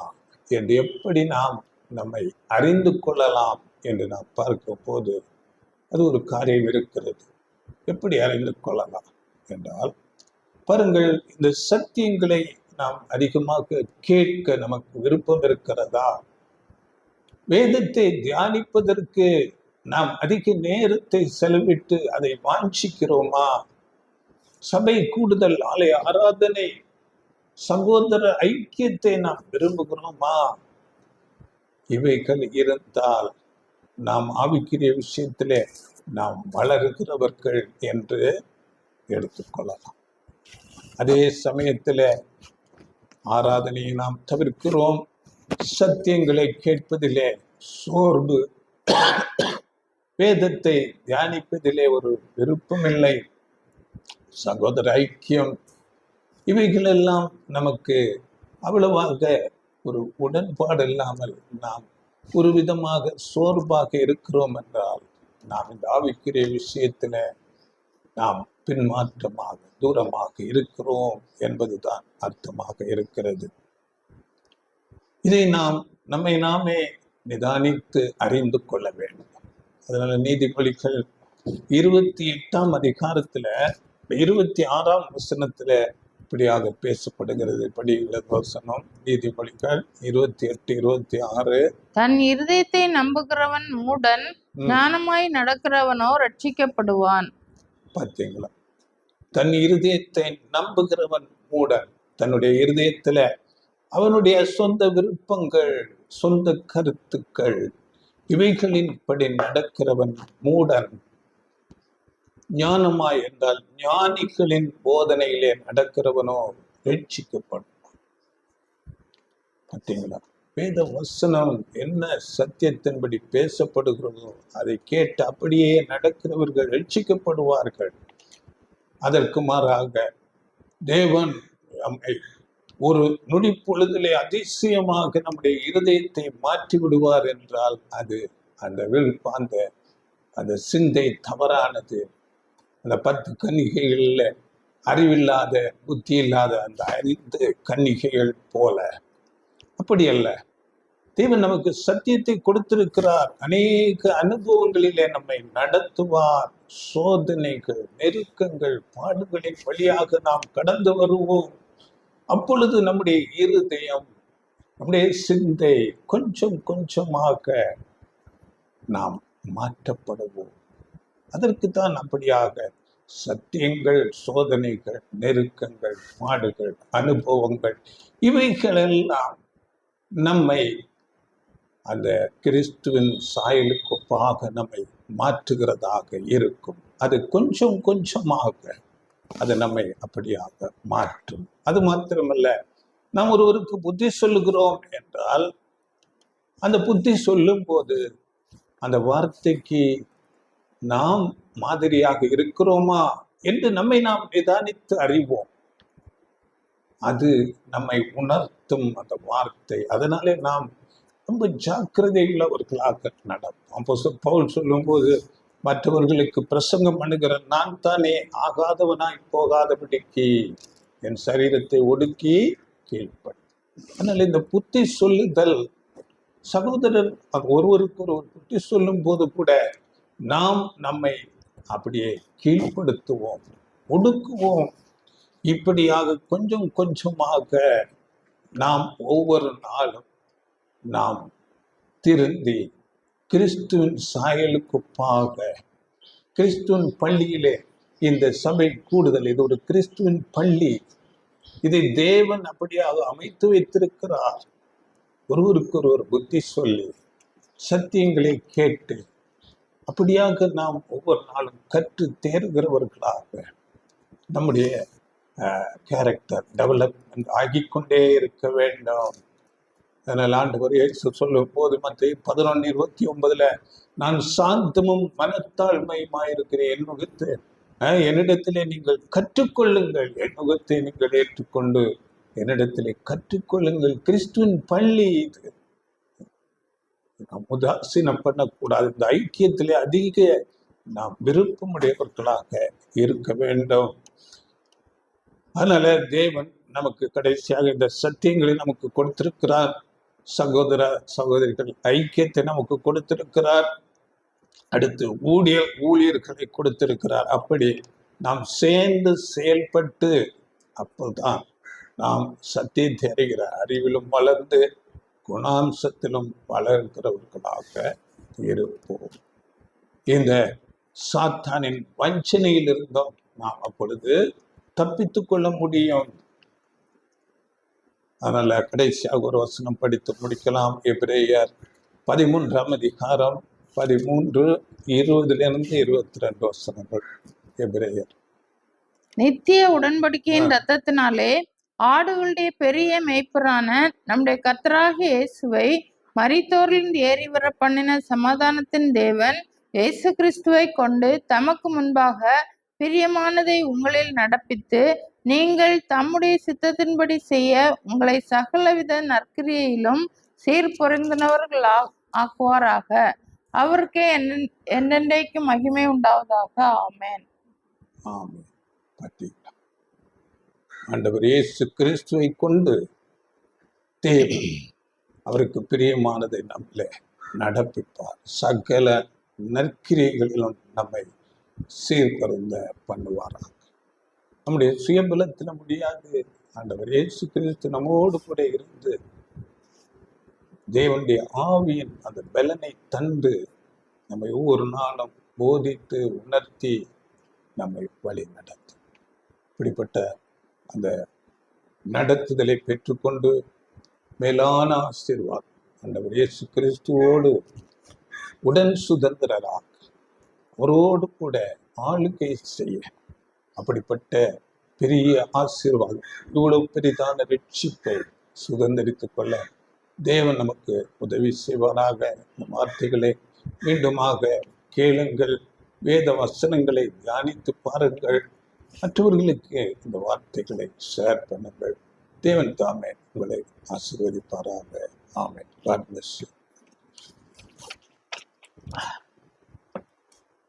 என்று எப்படி நாம் நம்மை அறிந்து கொள்ளலாம் என்று நாம் பார்க்க போது அது ஒரு காரியம் இருக்கிறது. எப்படி அறிந்து கொள்ளலாம் என்றால், பாருங்கள், இந்த சத்தியங்களை நாம் அதிகமாக கேட்க நமக்கு விருப்பம் இருக்கிறதா? வேதத்தை தியானிப்பதற்கு நாம் அதிக நேரத்தை செலவிட்டு அதை வாஞ்சிக்கிறோமா? சபை கூடுதல், ஆலய ஆராதனை, சகோதர ஐக்கியத்தை நாம் விரும்புகிறோமா? இவைகள் இருந்தால் நாம் ஆவிக்குரிய விஷயத்திலே நாம் வளருகிறவர்கள் என்று எடுத்துக்கொள்ளலாம். அதே சமயத்தில் ஆராதனையை நாம் தவிர்க்கிறோம், சத்தியங்களை கேட்பதிலே சோர்வு, வேதத்தை தியானிப்பதிலே ஒரு விருப்பமில்லை, சகோதர ஐக்கியம், இவைகளெல்லாம் நமக்கு அவ்வளவாக ஒரு உடன்பாடு இல்லாமல் நாம் ஒரு விதமாக சோர்வாக இருக்கிறோம் என்றால் நாம் இந்த ஆவிக்குரிய விஷயத்துல நாம் பின்மாற்றமாக தூரமாக இருக்கிறோம் என்பதுதான் அர்த்தமாக இருக்கிறது. இதை நாம் நம்மை நாமே நிதானித்து அறிந்து கொள்ள வேண்டும். அதனால நீதிமொழிகள் 28 26 இப்படியாக பேசப்படுகிறது. படியுள்ள வசனம் நீதிமொழிகள் 28:26. தன் இருதயத்தை நம்புகிறவன் மூடன், ஞானமாய் நடக்கிறவனோ ரட்சிக்கப்படுவான். பார்த்தீங்களா? தன் இருதயத்தை நம்புகிறவன் மூடன். தன்னுடைய இருதயத்துல அவனுடைய சொந்த விருப்பங்கள், சொந்த கருத்துக்கள், இவைகளின்படி நடக்கிறவன் மூடன். ஞானமாய் என்றால் ஞானிகளின் போதனையிலே நடக்கிறவனோ ரட்சிக்கப்படுவான். பார்த்தீங்களா? வேத வசனம் என்ன சத்தியத்தின்படி பேசப்படுகிறதோ அதை கேட்டு அப்படியே நடக்கிறவர்கள் ரட்சிக்கப்படுவார்கள். அதற்கு மாறாக தேவன் நம்மை ஒரு நொடி பொழுதிலே அதிசயமாக நம்முடைய இருதயத்தை மாற்றி விடுவார் என்றால் அது அந்த விருப்பம், அந்த சிந்தை தவறானது. அந்த 10 கன்னிகைகளில் அறிவில்லாத, புத்தி இல்லாத அந்த 5 கன்னிகைகள் போல அப்படி அல்ல. தேவன் நமக்கு சத்தியத்தை கொடுத்திருக்கிறார். அநேக அனுபவங்களிலே நம்மை நடத்துவார். சோதனைகள், நெருக்கங்கள், பாடுகளின் வழியாக நாம் கடந்து வருவோம். அப்பொழுது நம்முடைய இருதயம், நம்முடைய சிந்தை கொஞ்சம் கொஞ்சமாக நாம் மாற்றப்படுவோம். அதற்குத்தான் அப்படியாக சத்தியங்கள், சோதனைகள், நெருக்கங்கள், பாடுகள், அனுபவங்கள் இவைகளெல்லாம் நம்மை அந்த கிறிஸ்துவின் சாயலுக்கு ஒப்பாக நம்மை மாற்றுகிறதாக இருக்கும். அது கொஞ்சம் கொஞ்சமாக அது நம்மை அப்படியாக மாற்றும். அது மாத்திரமல்ல, நாம் ஒருவருக்கு புத்தி சொல்லுகிறோம் என்றால் அந்த புத்தி சொல்லும் போது அந்த வார்த்தைக்கு நாம் மாதிரியாக இருக்கிறோமா என்று நம்மை நாம் நிதானித்து அறிவோம். அது நம்மை உணர்த்தும் அந்த வார்த்தை. அதனாலே நாம் ரொம்ப ஜாக்கிரதை உள்ளவர்களாக நடப்போம். அப்போ பவுல் சொல்லும்போது, மற்றவர்களுக்கு பிரசங்கம் பண்ணுகிற நான் தானே ஆகாதவனாய் போகாதபடிக்கு என் சரீரத்தை ஒடுக்கி கீழ்ப்படி. அதனால இந்த புத்தி சொல்லுதல், சகோதரர் ஒருவருக்கு ஒரு புத்தி சொல்லும் போது கூட நாம் நம்மை அப்படியே கீழ்ப்படுத்துவோம், ஒடுக்குவோம். இப்படியாக கொஞ்சம் கொஞ்சமாக நாம் ஒவ்வொரு நாளும் நாம் திருந்தி கிறிஸ்துவின் சாயலுக்குப்பாக, கிறிஸ்துவின் பள்ளியிலே இந்த சபை கூடுதல், இது ஒரு கிறிஸ்துவின் பள்ளி. இதை தேவன் அப்படியாக அமைத்து வைத்திருக்கிறார். ஒருவருக்கு ஒருவர் புத்தி சொல்லி சத்தியங்களை கேட்டு அப்படியாக நாம் ஒவ்வொரு நாளும் கற்று தேர்கிறவர்களாக நம்முடைய கேரக்டர் டெவலப்மெண்ட் ஆகிக்கொண்டே இருக்க வேண்டும். அதனால் ஆண்டவர் இயேசு சொல்லும் போது மத்தேயு 11:29 நான் சாந்தமும் மனத்தாழ்மையுமாயிருக்கிறேன், என் முகத்தை என்னிடத்திலே நீங்கள் கற்றுக்கொள்ளுங்கள், என் முகத்தை நீங்கள் ஏற்றுக்கொண்டு என்னிடத்திலே கற்றுக்கொள்ளுங்கள். கிறிஸ்துவின் பள்ளி இது. நாம் உதாசீனம் பண்ணக்கூடாது. இந்த ஐக்கியத்திலே அதிக நாம் விருப்பமுடையவர்களாக இருக்க வேண்டும். அதனால தேவன் நமக்கு கடைசியாக இந்த சத்தியங்களை நமக்கு கொடுத்திருக்கிறார். சகோதர சகோதரிகள் ஐக்கியத்தை நமக்கு கொடுத்திருக்கிறார். அடுத்து ஊழியர்களை கொடுத்திருக்கிறார். அப்படி நாம் சேர்ந்து செயல்பட்டு அப்போதான் நாம் சத்தியத்தை அறிகிற அறிவிலும் வளர்ந்து குணாம்சத்திலும் வளர்கிறவர்களாக இருப்போம். இந்த சாத்தானின் வஞ்சனையில் இருந்தோம் நாம் அப்பொழுது தப்பித்துக் கொள்ள முடியும். அதனால கடைசியாக ஒரு வசனம் படித்து முடிக்கலாம். எபிரேயர் 13 13:20-22 வசனங்கள். எபிரேயர். நித்திய உடன்படிக்கையின் இரத்தத்தினாலே ஆடுகளுடைய பெரிய மேய்ப்பரான நம்முடைய கர்த்தராகிய இயேசுவை மரித்தோரிலிருந்து ஏறி வர பண்ணின சமாதானத்தின் தேவன் இயேசு கிறிஸ்துவை கொண்டு தமக்கு முன்பாக பிரியமானதை உங்களில் நடப்பித்து, நீங்கள் தம்முடைய சித்தத்தின்படி செய்ய உங்களை சகலவித நற்கிரியையிலும் சீர்பொருந்தினவர்கள் ஆக்குவாராக. அவருக்கே என்னென்றைக்கு மகிமை உண்டாவதாக. ஆமென். ஆமென். பார்த்தீங்களா? ஆண்டவர் இயேசு கிறிஸ்துவை கொண்டு தேவன் அவருக்கு பிரியமானதை நம்மளே நடப்பிப்பார். சகல நற்கிரியைகளிலும் நம்மை சீர்பருந்த பண்ணுவாராக. நம்முடைய சுயபலத்தில முடியாது. ஆண்டவர் இயேசு கிறிஸ்து நம்மோடு கூட இருந்து தேவனுடைய ஆவியின் அந்த பலனை தந்து நம்மை ஒவ்வொரு நாளும் போதித்து உணர்த்தி நம்மை வழி நடத்தும். இப்படிப்பட்ட அந்த நடத்துதலை பெற்றுக்கொண்டு மேலான ஆசீர்வாதம் ஆண்டவர் இயேசு கிறிஸ்துவோடு உடன் சுதந்திரராக அவரோடு கூட ஆளுகை செய்ய அப்படிப்பட்ட பெரிய ஆசீர்வாதம், இவ்வளவு பெரிதான ரட்சிப்பை சுதந்திரித்துக் கொள்ள தேவன் நமக்கு உதவி செய்வாராக. இந்த வார்த்தைகளை மீண்டுமாக கேளுங்கள், வேத வசனங்களை தியானித்து பாருங்கள், மற்றவர்களுக்கு இந்த வார்த்தைகளை ஷேர் பண்ணுங்கள். தேவன் தாமே உங்களை ஆசீர்வதிப்பாராக. ஆமென். God bless you.